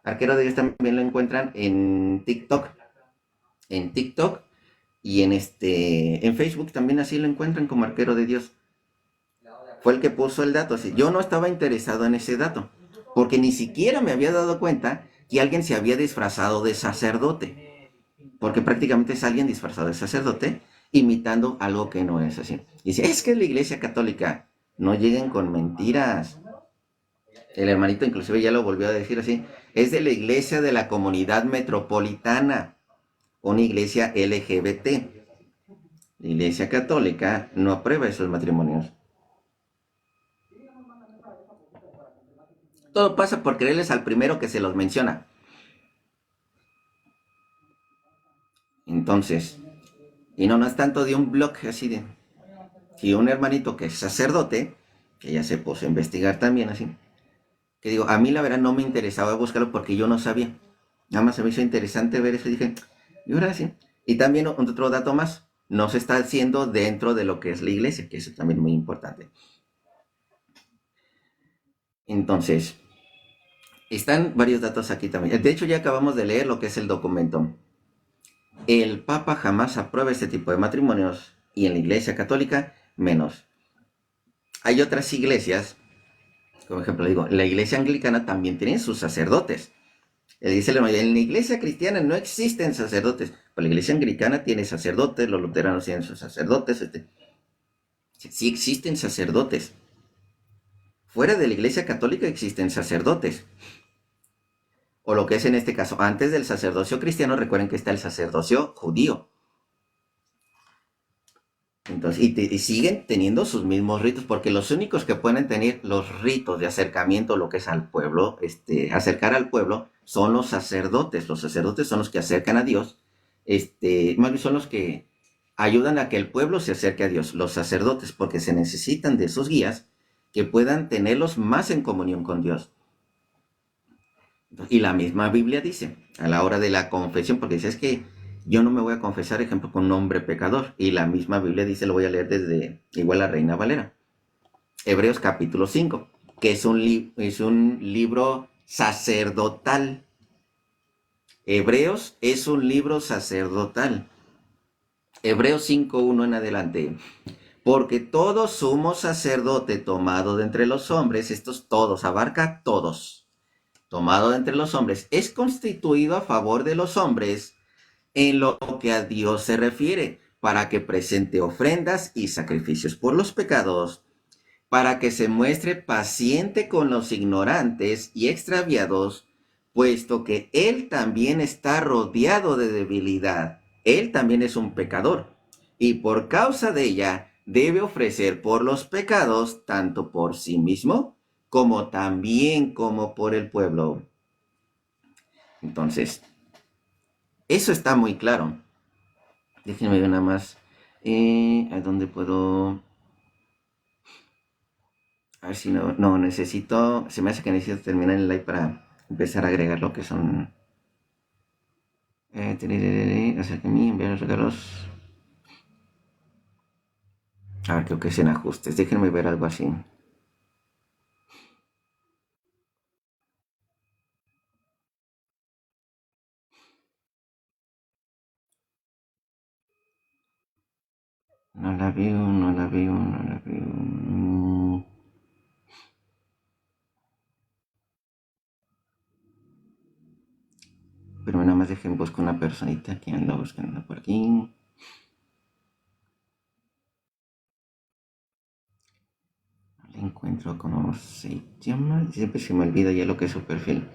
Arquero de Dios también lo encuentran en TikTok. En TikTok y en Facebook también así lo encuentran como Arquero de Dios. Fue el que puso el dato. Así. Yo no estaba interesado en ese dato, porque ni siquiera me había dado cuenta que alguien se había disfrazado de sacerdote, porque prácticamente es alguien disfrazado de sacerdote imitando algo que no es así. Dice, es que es la iglesia católica, no lleguen con mentiras. El hermanito inclusive ya lo volvió a decir así, es de la iglesia de la comunidad metropolitana, una iglesia LGBT. La iglesia católica no aprueba esos matrimonios. Todo pasa por creerles al primero que se los menciona. Entonces, y no es tanto de un blog así de... Si un hermanito que es sacerdote, que ya se puso a investigar también así, que digo, a mí la verdad no me interesaba buscarlo porque yo no sabía. Nada más se me hizo interesante ver eso y dije, y ahora sí. Y también otro dato más, no se está haciendo dentro de lo que es la iglesia, que eso también es muy importante. Entonces, están varios datos aquí también. De hecho, ya acabamos de leer lo que es el documento. El Papa jamás aprueba este tipo de matrimonios y en la Iglesia Católica menos. Hay otras iglesias, como ejemplo digo, la Iglesia Anglicana también tiene sus sacerdotes. Dice en la Iglesia Cristiana no existen sacerdotes, pero la Iglesia Anglicana tiene sacerdotes, los luteranos tienen sus sacerdotes. Sí existen sacerdotes. Fuera de la Iglesia Católica existen sacerdotes. O lo que es en este caso, antes del sacerdocio cristiano, recuerden que está el sacerdocio judío. Entonces, y siguen teniendo sus mismos ritos, porque los únicos que pueden tener los ritos de acercamiento, lo que es al pueblo, acercar al pueblo, son los sacerdotes. Los sacerdotes son los que acercan a Dios, más bien son los que ayudan a que el pueblo se acerque a Dios, los sacerdotes, porque se necesitan de esos guías que puedan tenerlos más en comunión con Dios. Y la misma Biblia dice, a la hora de la confesión, porque dice, es que yo no me voy a confesar, ejemplo, con un hombre pecador. Y la misma Biblia dice, lo voy a leer desde igual la Reina Valera. Hebreos capítulo 5, que es un libro sacerdotal. Hebreos es un libro sacerdotal. Hebreos 5:1 en adelante. Porque todo sumo sacerdote tomado de entre los hombres, estos todos, abarca todos, tomado de entre los hombres, es constituido a favor de los hombres en lo que a Dios se refiere, para que presente ofrendas y sacrificios por los pecados, para que se muestre paciente con los ignorantes y extraviados, puesto que Él también está rodeado de debilidad. Él también es un pecador, y por causa de ella debe ofrecer por los pecados, tanto por sí mismo, como también como por el pueblo. Entonces, eso está muy claro. Déjenme ver nada más. ¿A dónde puedo? A ver si no necesito. Se me hace que necesito terminar el live para empezar a agregar lo que son. Acerca de mí, enviar los regalos. A ver, creo que es en ajustes. Déjenme ver algo así. No la veo, no la veo, no la veo. Pero nada más dejen buscar una personita que anda buscando por aquí. No la encuentro, ¿cómo se llama? Siempre se me olvida ya lo que es su perfil.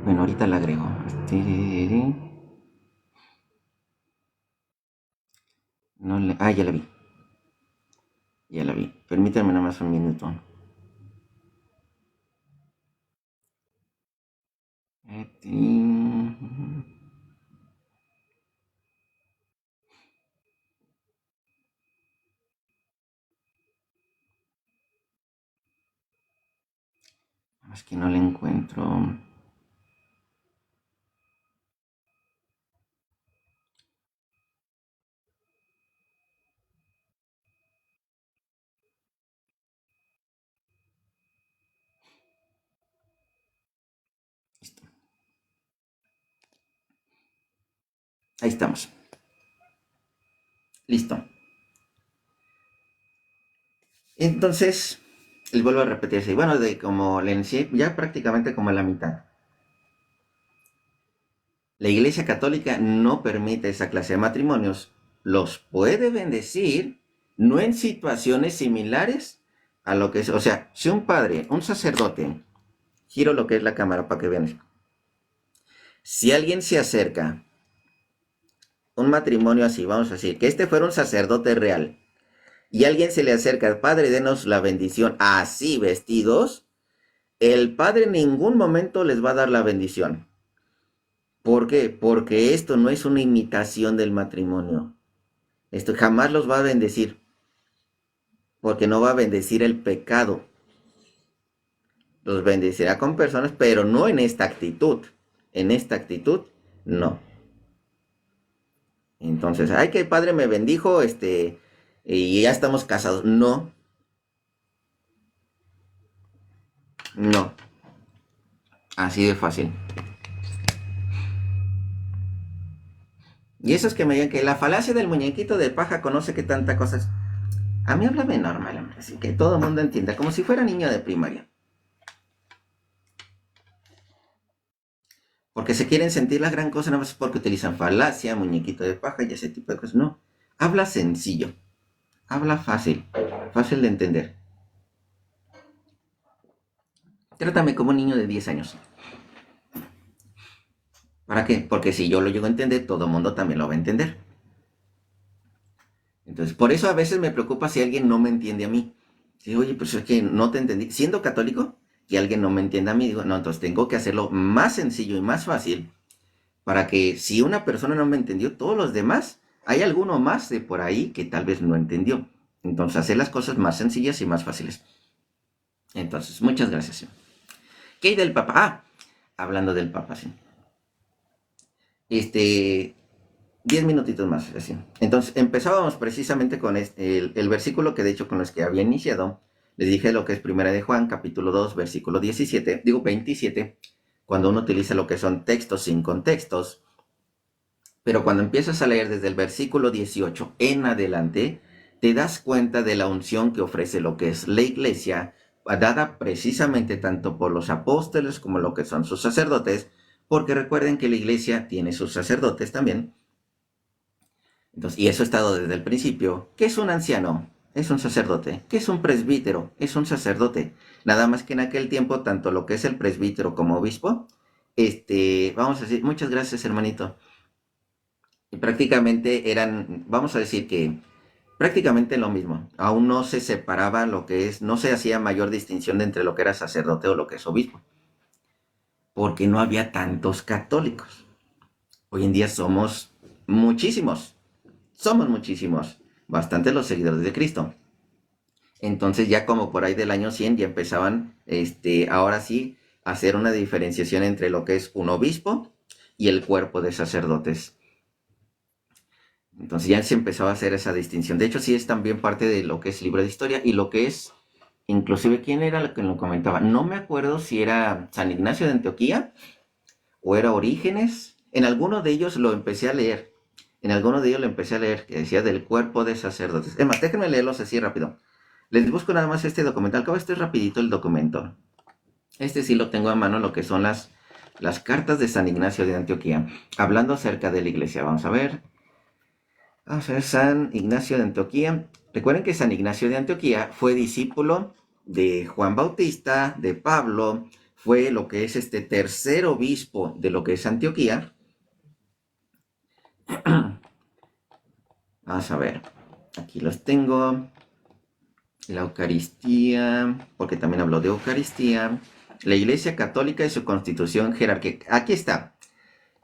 Bueno, ahorita la agrego. Ya la vi. Ya la vi. Permítanme nada más un minuto. Es que no la encuentro. Listo. Ahí estamos. Listo. Entonces, les vuelvo a repetirse. Bueno, como le inicié, ya prácticamente como a la mitad. La Iglesia Católica no permite esa clase de matrimonios. Los puede bendecir, no en situaciones similares a lo que es. O sea, si un padre, un sacerdote, giro lo que es la cámara para que vean. Si alguien se acerca, un matrimonio así, vamos a decir, que este fuera un sacerdote real, y alguien se le acerca, Padre, denos la bendición, así vestidos, el Padre en ningún momento les va a dar la bendición. ¿Por qué? Porque esto no es una imitación del matrimonio. Esto jamás los va a bendecir, porque no va a bendecir el pecado. Los bendecirá con personas, pero no en esta actitud. En esta actitud, no. Entonces, ay, que el Padre me bendijo, y ya estamos casados. No, no. Así de fácil. Y esos que me digan que la falacia del muñequito de paja conoce que tanta cosas. A mí háblame normal, hombre, así que todo el mundo entienda, como si fuera niño de primaria. Porque se quieren sentir la gran cosa, nada más porque utilizan falacia, muñequito de paja y ese tipo de cosas. No, habla sencillo, habla fácil, fácil de entender. Trátame como un niño de 10 años. ¿Para qué? Porque si yo lo llego a entender, todo el mundo también lo va a entender. Entonces, por eso a veces me preocupa si alguien no me entiende a mí. Sí, oye, pues es que no te entendí. Siendo católico, que alguien no me entienda a mí, digo, no, entonces tengo que hacerlo más sencillo y más fácil para que si una persona no me entendió, todos los demás, hay alguno más de por ahí que tal vez no entendió. Entonces, hacer las cosas más sencillas y más fáciles. Entonces, muchas gracias. ¿Qué hay del Papa? Hablando del Papa, sí. 10 minutitos más, así. Entonces, empezábamos precisamente con el versículo que de hecho con los que había iniciado. Les dije lo que es Primera de Juan, capítulo 2, versículo 27, cuando uno utiliza lo que son textos sin contextos. Pero cuando empiezas a leer desde el versículo 18 en adelante, te das cuenta de la unción que ofrece lo que es la iglesia, dada precisamente tanto por los apóstoles como lo que son sus sacerdotes, porque recuerden que la iglesia tiene sus sacerdotes también. Entonces, y eso ha estado desde el principio. ¿Qué es un anciano? Es un sacerdote. ¿Qué es un presbítero? Es un sacerdote. Nada más que en aquel tiempo, tanto lo que es el presbítero como obispo, vamos a decir, muchas gracias, hermanito. Y prácticamente eran, vamos a decir que prácticamente lo mismo. Aún no se separaba lo que es, no se hacía mayor distinción entre lo que era sacerdote o lo que es obispo, porque no había tantos católicos. Hoy en día somos muchísimos, bastante los seguidores de Cristo. Entonces ya como por ahí del año 100 ya empezaban, ahora sí, a hacer una diferenciación entre lo que es un obispo y el cuerpo de sacerdotes. Entonces ya se empezaba a hacer esa distinción. De hecho, sí es también parte de lo que es libro de historia y lo que es, inclusive, ¿quién era el que lo comentaba? No me acuerdo si era San Ignacio de Antioquía o era Orígenes. En alguno de ellos lo empecé a leer. Que decía del cuerpo de sacerdotes. Es más, déjenme leerlos así rápido. Les busco nada más este documental. Acabo este rapidito el documento. Este sí lo tengo a mano, lo que son las cartas de San Ignacio de Antioquía. Hablando acerca de la iglesia. Vamos a ver, San Ignacio de Antioquía. Recuerden que San Ignacio de Antioquía fue discípulo de Juan Bautista, de Pablo. Fue lo que es tercer obispo de lo que es Antioquía. Vamos a ver. Aquí los tengo. La Eucaristía, porque también habló de Eucaristía. La Iglesia Católica y su constitución jerárquica. Aquí está.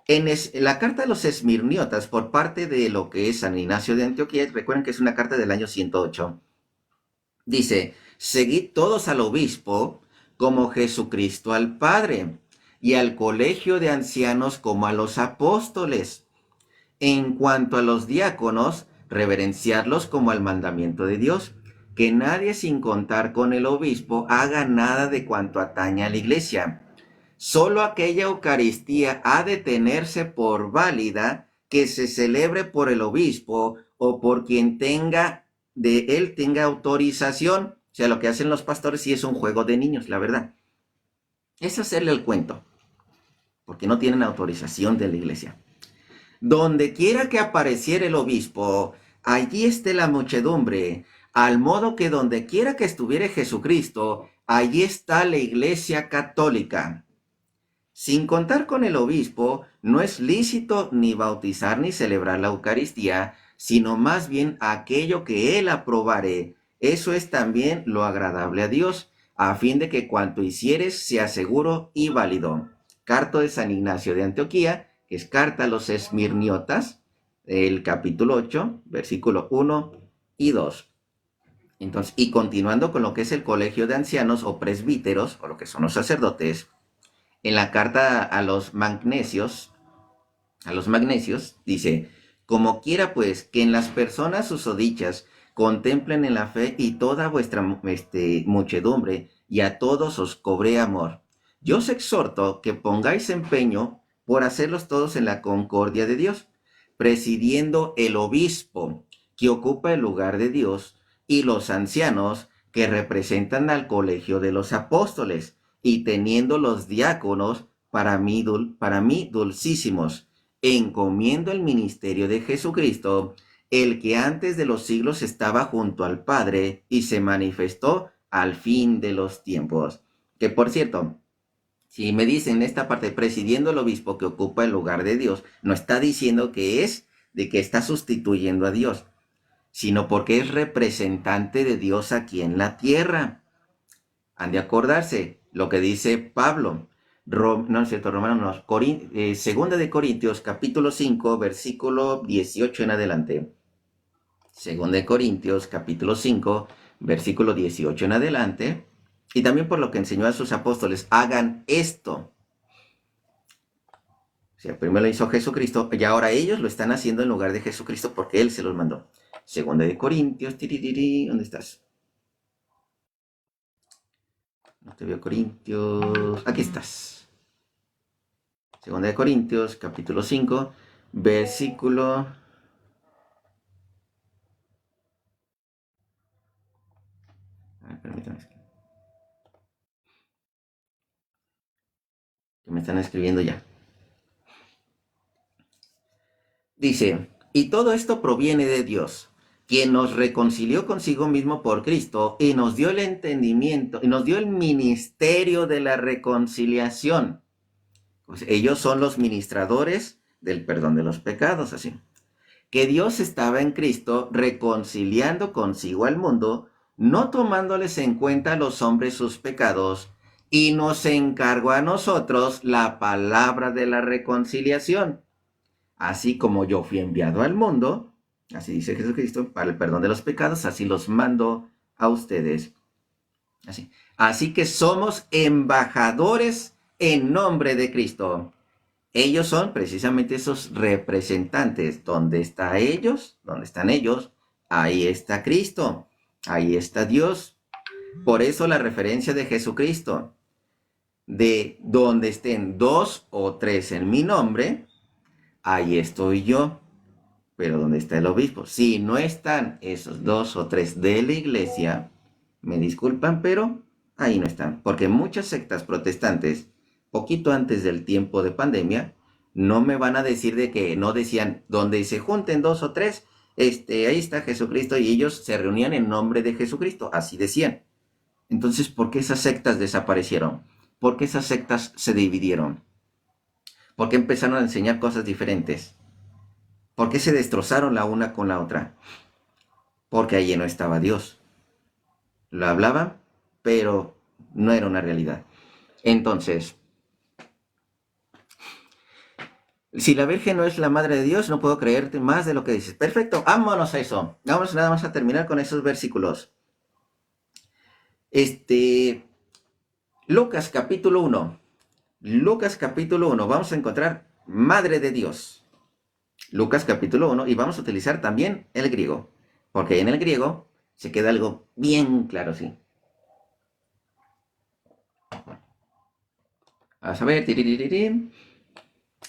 En la carta de los Esmirniotas, por parte de lo que es San Ignacio de Antioquía, recuerden que es una carta del año 108. Dice, seguid todos al obispo como Jesucristo al Padre, y al colegio de ancianos como a los apóstoles. En cuanto a los diáconos, reverenciarlos como al mandamiento de Dios. Que nadie, sin contar con el obispo, haga nada de cuanto atañe a la iglesia. Solo aquella Eucaristía ha de tenerse por válida que se celebre por el obispo o por quien tenga autorización. O sea, lo que hacen los pastores sí es un juego de niños, la verdad. Es hacerle el cuento, porque no tienen autorización de la iglesia. Donde quiera que apareciera el obispo, allí esté la muchedumbre, al modo que donde quiera que estuviere Jesucristo, allí está la iglesia católica. Sin contar con el obispo, no es lícito ni bautizar ni celebrar la Eucaristía, sino más bien aquello que él aprobare. Eso es también lo agradable a Dios, a fin de que cuanto hicieres sea seguro y válido. Carta de San Ignacio de Antioquía, que es carta a los Esmirniotas, el capítulo 8, versículo 1 y 2. Entonces, y continuando con lo que es el colegio de ancianos o presbíteros, o lo que son los sacerdotes, en la carta a los magnesios, dice, como quiera pues que en las personas susodichas contemplen en la fe y toda vuestra muchedumbre, y a todos os cobré amor. Yo os exhorto que pongáis empeño por hacerlos todos en la concordia de Dios, presidiendo el obispo que ocupa el lugar de Dios y los ancianos que representan al colegio de los apóstoles, y teniendo los diáconos para mí dulcísimos, encomiendo el ministerio de Jesucristo, el que antes de los siglos estaba junto al Padre y se manifestó al fin de los tiempos. Que por cierto, si me dicen esta parte, presidiendo el obispo que ocupa el lugar de Dios, no está diciendo que es de que está sustituyendo a Dios, sino porque es representante de Dios aquí en la tierra. Han de acordarse lo que dice Pablo, Segunda de Corintios, capítulo 5, versículo 18 en adelante. Segunda de Corintios, capítulo 5, versículo 18 en adelante. Y también por lo que enseñó a sus apóstoles, hagan esto. O sea, primero lo hizo Jesucristo y ahora ellos lo están haciendo en lugar de Jesucristo porque Él se los mandó. Segunda de Corintios, ¿dónde estás? No te veo, Corintios. Aquí estás. Segunda de Corintios, capítulo 5, versículo... permítanme. Que me están escribiendo ya. Dice, y todo esto proviene de Dios, quien nos reconcilió consigo mismo por Cristo y nos dio el entendimiento y nos dio el ministerio de la reconciliación. Pues ellos son los ministradores del perdón de los pecados, así. Que Dios estaba en Cristo reconciliando consigo al mundo, no tomándoles en cuenta a los hombres sus pecados, y nos encargó a nosotros la palabra de la reconciliación. Así como yo fui enviado al mundo, así dice Jesucristo, para el perdón de los pecados, así los mando a ustedes. Así que somos embajadores en nombre de Cristo. Ellos son precisamente esos representantes. ¿Dónde están ellos? ¿Dónde están ellos? Ahí está Cristo. Ahí está Dios. Por eso la referencia de Jesucristo. De donde estén 2 o 3 en mi nombre, ahí estoy yo. Pero ¿dónde está el obispo? Si no están esos 2 o 3 de la iglesia, me disculpan, pero ahí no están. Porque muchas sectas protestantes, poquito antes del tiempo de pandemia, no me van a decir de que no decían, donde se junten 2 o 3, ahí está Jesucristo, y ellos se reunían en nombre de Jesucristo, así decían. Entonces, ¿por qué esas sectas desaparecieron? ¿Por qué esas sectas se dividieron? ¿Por qué empezaron a enseñar cosas diferentes? ¿Por qué se destrozaron la una con la otra? Porque allí no estaba Dios. Lo hablaban, pero no era una realidad. Entonces, si la Virgen no es la Madre de Dios, no puedo creerte más de lo que dices. Perfecto, vámonos a eso. Vamos nada más a terminar con esos versículos. Lucas capítulo 1. Lucas capítulo 1. Vamos a encontrar Madre de Dios. Lucas capítulo 1. Y vamos a utilizar también el griego. Porque en el griego se queda algo bien claro, ¿sí? Vamos a ver.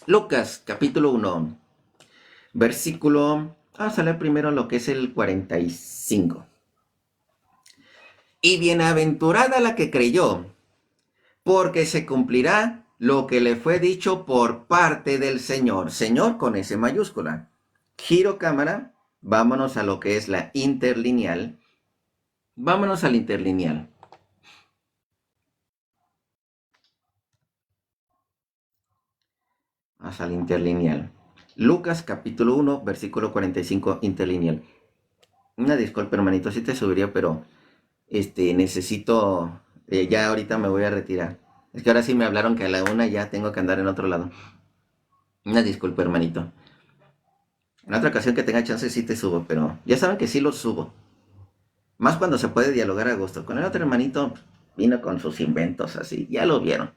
Lucas capítulo 1. Versículo... Vamos a leer primero lo que es el 45. Y bienaventurada la que creyó, porque se cumplirá lo que le fue dicho por parte del Señor. Señor con S mayúscula. Giro cámara. Vámonos a lo que es la interlineal. Vámonos al interlineal. Vamos al interlineal. Lucas capítulo 1, versículo 45, interlineal. Una disculpa, hermanito, sí te subiría, pero necesito... ya ahorita me voy a retirar. Es que ahora sí me hablaron que a la 1 ya tengo que andar en otro lado. Una disculpa, hermanito. En otra ocasión que tenga chance sí te subo, pero ya saben que sí los subo. Más cuando se puede dialogar a gusto. Con el otro hermanito vino con sus inventos así, ya lo vieron.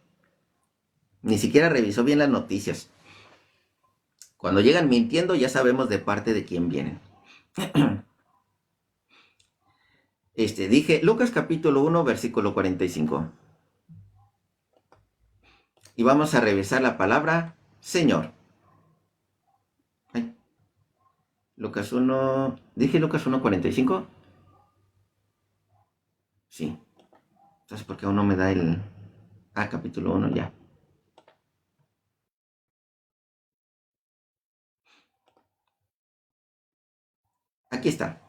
Ni siquiera revisó bien las noticias. Cuando llegan mintiendo ya sabemos de parte de quién vienen. Dije Lucas capítulo 1 versículo 45. Y vamos a revisar la palabra Señor. Ay. Lucas 1, ¿dije Lucas 1, 45? Sí. Entonces, ¿por qué aún no me da el... capítulo 1 ya. Aquí está.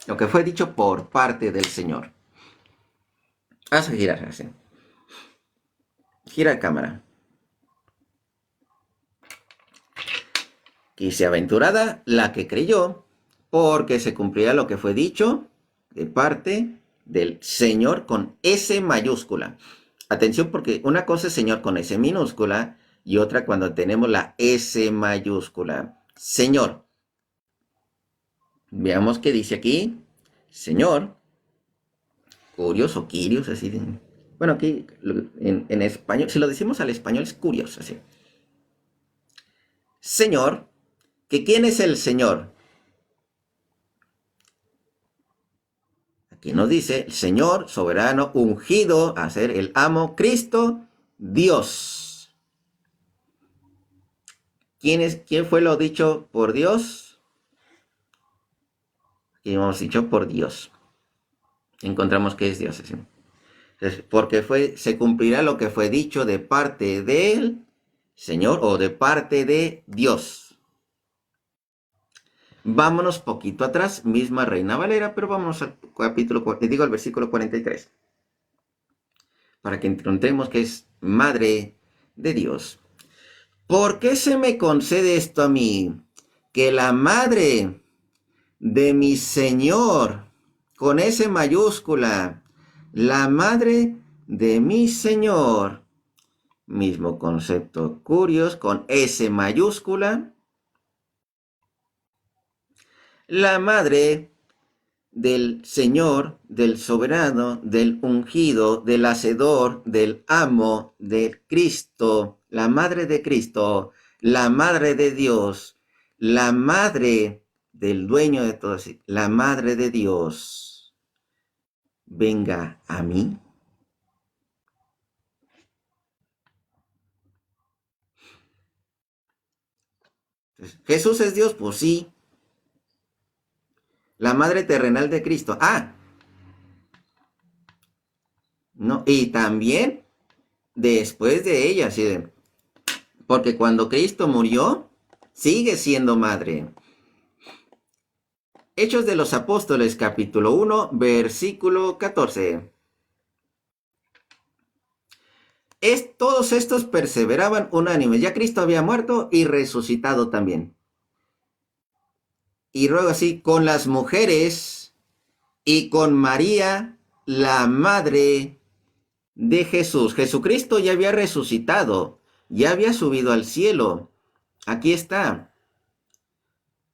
Lo que fue dicho por parte del Señor. Vamos a girar así. Gira la cámara. Quise aventurada la que creyó, porque se cumplirá lo que fue dicho de parte del Señor con S mayúscula. Atención, porque una cosa es Señor con S minúscula y otra cuando tenemos la S mayúscula. Señor. Veamos qué dice aquí. Señor. Curios o Kyrios, así. Bueno, aquí en español, si lo decimos al español es Curios, así. Señor. ¿Que quién es el Señor? Aquí nos dice el Señor soberano ungido a ser el amo, Cristo, Dios. ¿Quién fue lo dicho por Dios? Aquí hemos dicho por Dios. Encontramos que es Dios. ¿Sí? Entonces, porque se cumplirá lo que fue dicho de parte del Señor o de parte de Dios. Vámonos poquito atrás, misma Reina Valera, pero vámonos al al versículo 43. Para que encontremos que es Madre de Dios. ¿Por qué se me concede esto a mí? Que la madre de mi Señor, con S mayúscula, la madre de mi Señor, mismo concepto, curios, con S mayúscula, la madre del Señor, del soberano, del ungido, del hacedor, del amo, de Cristo, la madre de Cristo, la madre de Dios, la madre del dueño de todo, la madre de Dios, venga a mí. Entonces, ¿Jesús es Dios? Pues sí. La madre terrenal de Cristo. No, y también después de ella, ¿sí? Porque cuando Cristo murió, sigue siendo madre. Hechos de los Apóstoles, capítulo 1, versículo 14. Todos estos perseveraban unánimes. Ya Cristo había muerto y resucitado también. Y luego así, con las mujeres y con María, la madre de Jesús. Jesucristo ya había resucitado, ya había subido al cielo. Aquí está.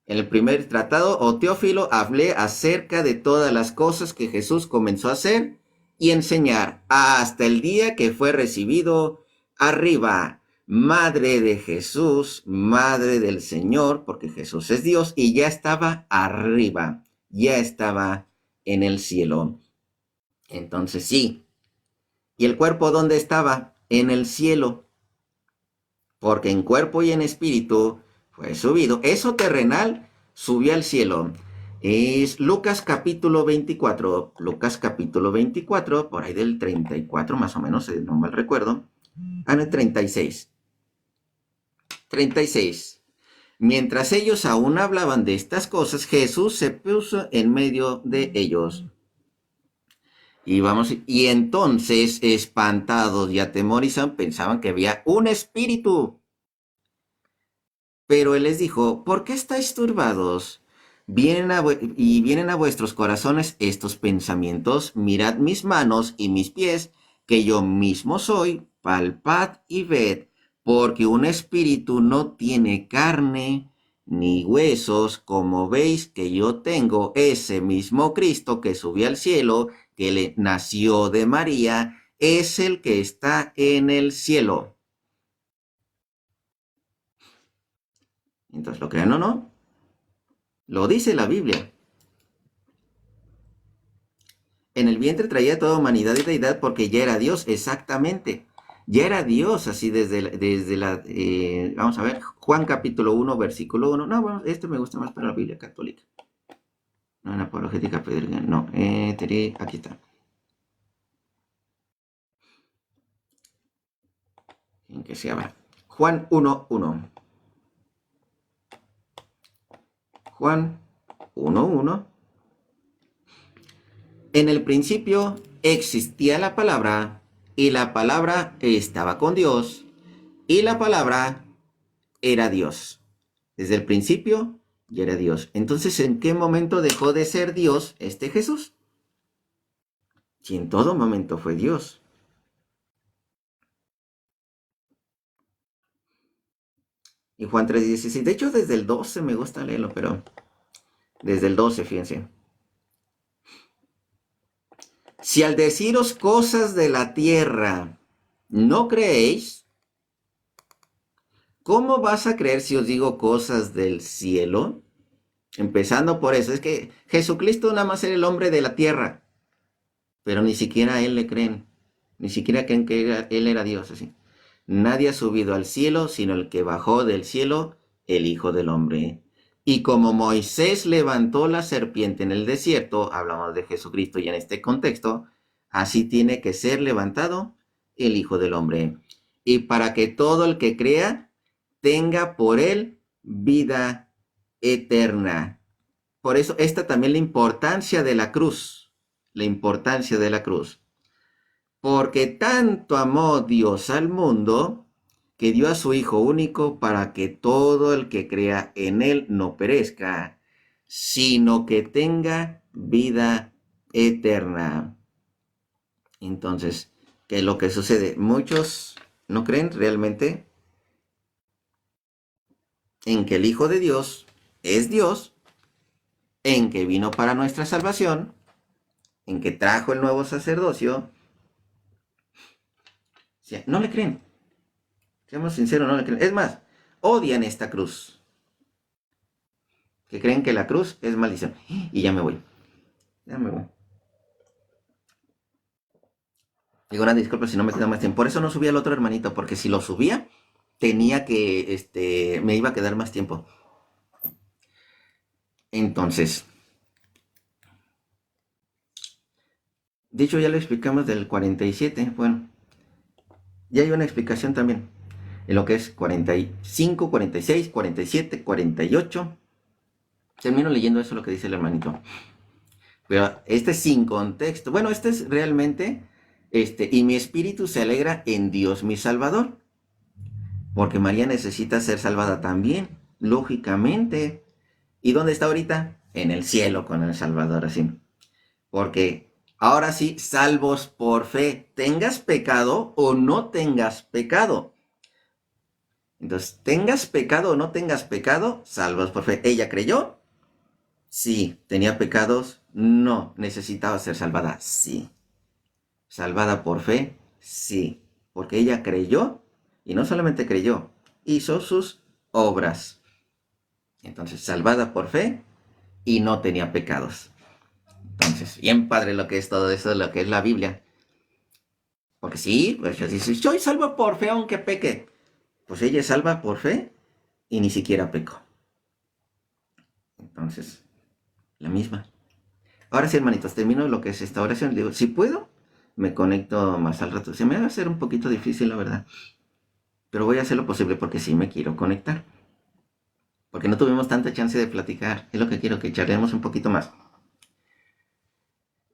En el primer tratado, o Teófilo, hablé acerca de todas las cosas que Jesús comenzó a hacer y enseñar hasta el día que fue recibido arriba. Madre de Jesús, madre del Señor, porque Jesús es Dios y ya estaba arriba, ya estaba en el cielo. Entonces sí. ¿Y el cuerpo dónde estaba? En el cielo. Porque en cuerpo y en espíritu fue subido. Eso terrenal subió al cielo. Es Lucas capítulo 24. Lucas capítulo 24, por ahí del 34 más o menos, no mal recuerdo. No, 36. 36. Mientras ellos aún hablaban de estas cosas, Jesús se puso en medio de ellos. Y entonces, espantados y atemorizados, pensaban que había un espíritu. Pero él les dijo, ¿por qué estáis turbados? Vienen a vuestros corazones estos pensamientos. Mirad mis manos y mis pies, que yo mismo soy. Palpad y ved, porque un espíritu no tiene carne ni huesos, como veis que yo tengo. Ese mismo Cristo que subió al cielo, que le nació de María, es el que está en el cielo. Entonces, ¿lo crean o no? Lo dice la Biblia. En el vientre traía toda humanidad y deidad porque ya era Dios, exactamente. Ya era Dios, así desde la vamos a ver, Juan capítulo 1, versículo 1. No, bueno, este me gusta más para la Biblia católica. No, en apologética pedrina, no. Aquí está. En que se abra. Juan 1, 1. Juan 1, 1. En el principio existía la palabra, y la palabra estaba con Dios, y la palabra era Dios. Desde el principio ya era Dios. Entonces, ¿en qué momento dejó de ser Dios este Jesús? Si en todo momento fue Dios. Y Juan 3:16. De hecho, desde el 12 me gusta leerlo, pero desde el 12, fíjense. Si al deciros cosas de la tierra no creéis, ¿cómo vas a creer si os digo cosas del cielo? Empezando por eso, es que Jesucristo nada más era el hombre de la tierra, pero ni siquiera a él le creen, ni siquiera creen que él era Dios, así. Nadie ha subido al cielo, sino el que bajó del cielo, el Hijo del Hombre. Y como Moisés levantó la serpiente en el desierto, hablamos de Jesucristo y en este contexto, así tiene que ser levantado el Hijo del Hombre. Y para que todo el que crea tenga por él vida eterna. Por eso esta también la importancia de la cruz. La importancia de la cruz. Porque tanto amó Dios al mundo que dio a su Hijo único para que todo el que crea en Él no perezca, sino que tenga vida eterna. Entonces, ¿qué es lo que sucede? Muchos no creen realmente en que el Hijo de Dios es Dios, en que vino para nuestra salvación, en que trajo el nuevo sacerdocio. No le creen. Seamos sinceros, no le creen. Es más, odian esta cruz. Que creen que la cruz es maldición. Y ya me voy. Ya me voy. Digo, una disculpa si no me queda más tiempo. Por eso no subí al otro hermanito, porque si lo subía, tenía que, me iba a quedar más tiempo. Entonces, dicho ya lo explicamos del 47, bueno, ya hay una explicación también en lo que es 45, 46, 47, 48. Termino leyendo eso lo que dice el hermanito. Pero este es sin contexto. Bueno, este es realmente, y mi espíritu se alegra en Dios mi Salvador. Porque María necesita ser salvada también, lógicamente. ¿Y dónde está ahorita? En el cielo con el Salvador, así. Porque ahora sí, salvos por fe, tengas pecado o no tengas pecado. Entonces, tengas pecado o no tengas pecado, salvos por fe. ¿Ella creyó? Sí. ¿Tenía pecados? No. ¿Necesitaba ser salvada? Sí. ¿Salvada por fe? Sí. Porque ella creyó, y no solamente creyó, hizo sus obras. Entonces, salvada por fe y no tenía pecados. Entonces, bien padre lo que es todo eso, lo que es la Biblia. Porque sí, pues dice, soy salva por fe aunque peque. Pues ella es salva por fe y ni siquiera pecó. Entonces, la misma. Ahora sí, hermanitos, termino lo que es esta oración. Digo, si puedo, me conecto más al rato. Se me va a hacer un poquito difícil, la verdad. Pero voy a hacer lo posible porque sí me quiero conectar. Porque no tuvimos tanta chance de platicar. Es lo que quiero, que charlemos un poquito más.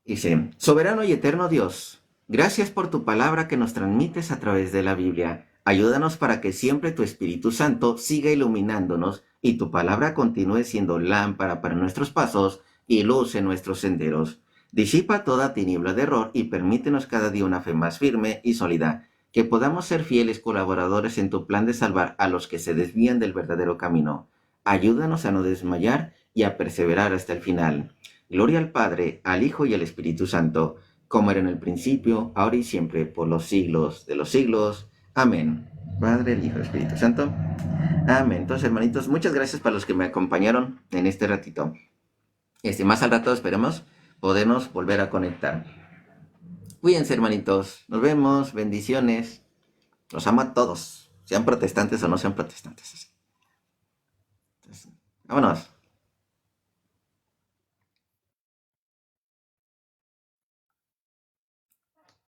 Dice, soberano y eterno Dios, gracias por tu palabra que nos transmites a través de la Biblia. Ayúdanos para que siempre tu Espíritu Santo siga iluminándonos y tu palabra continúe siendo lámpara para nuestros pasos y luz en nuestros senderos. Disipa toda tiniebla de error y permítenos cada día una fe más firme y sólida, que podamos ser fieles colaboradores en tu plan de salvar a los que se desvían del verdadero camino. Ayúdanos a no desmayar y a perseverar hasta el final. Gloria al Padre, al Hijo y al Espíritu Santo, como era en el principio, ahora y siempre, por los siglos de los siglos. Amén. Padre, el Hijo y el Espíritu Santo. Amén. Entonces, hermanitos, muchas gracias para los que me acompañaron en este ratito. Más al rato esperemos podernos volver a conectar. Cuídense, hermanitos. Nos vemos. Bendiciones. Los amo a todos. Sean protestantes o no sean protestantes. Entonces, vámonos.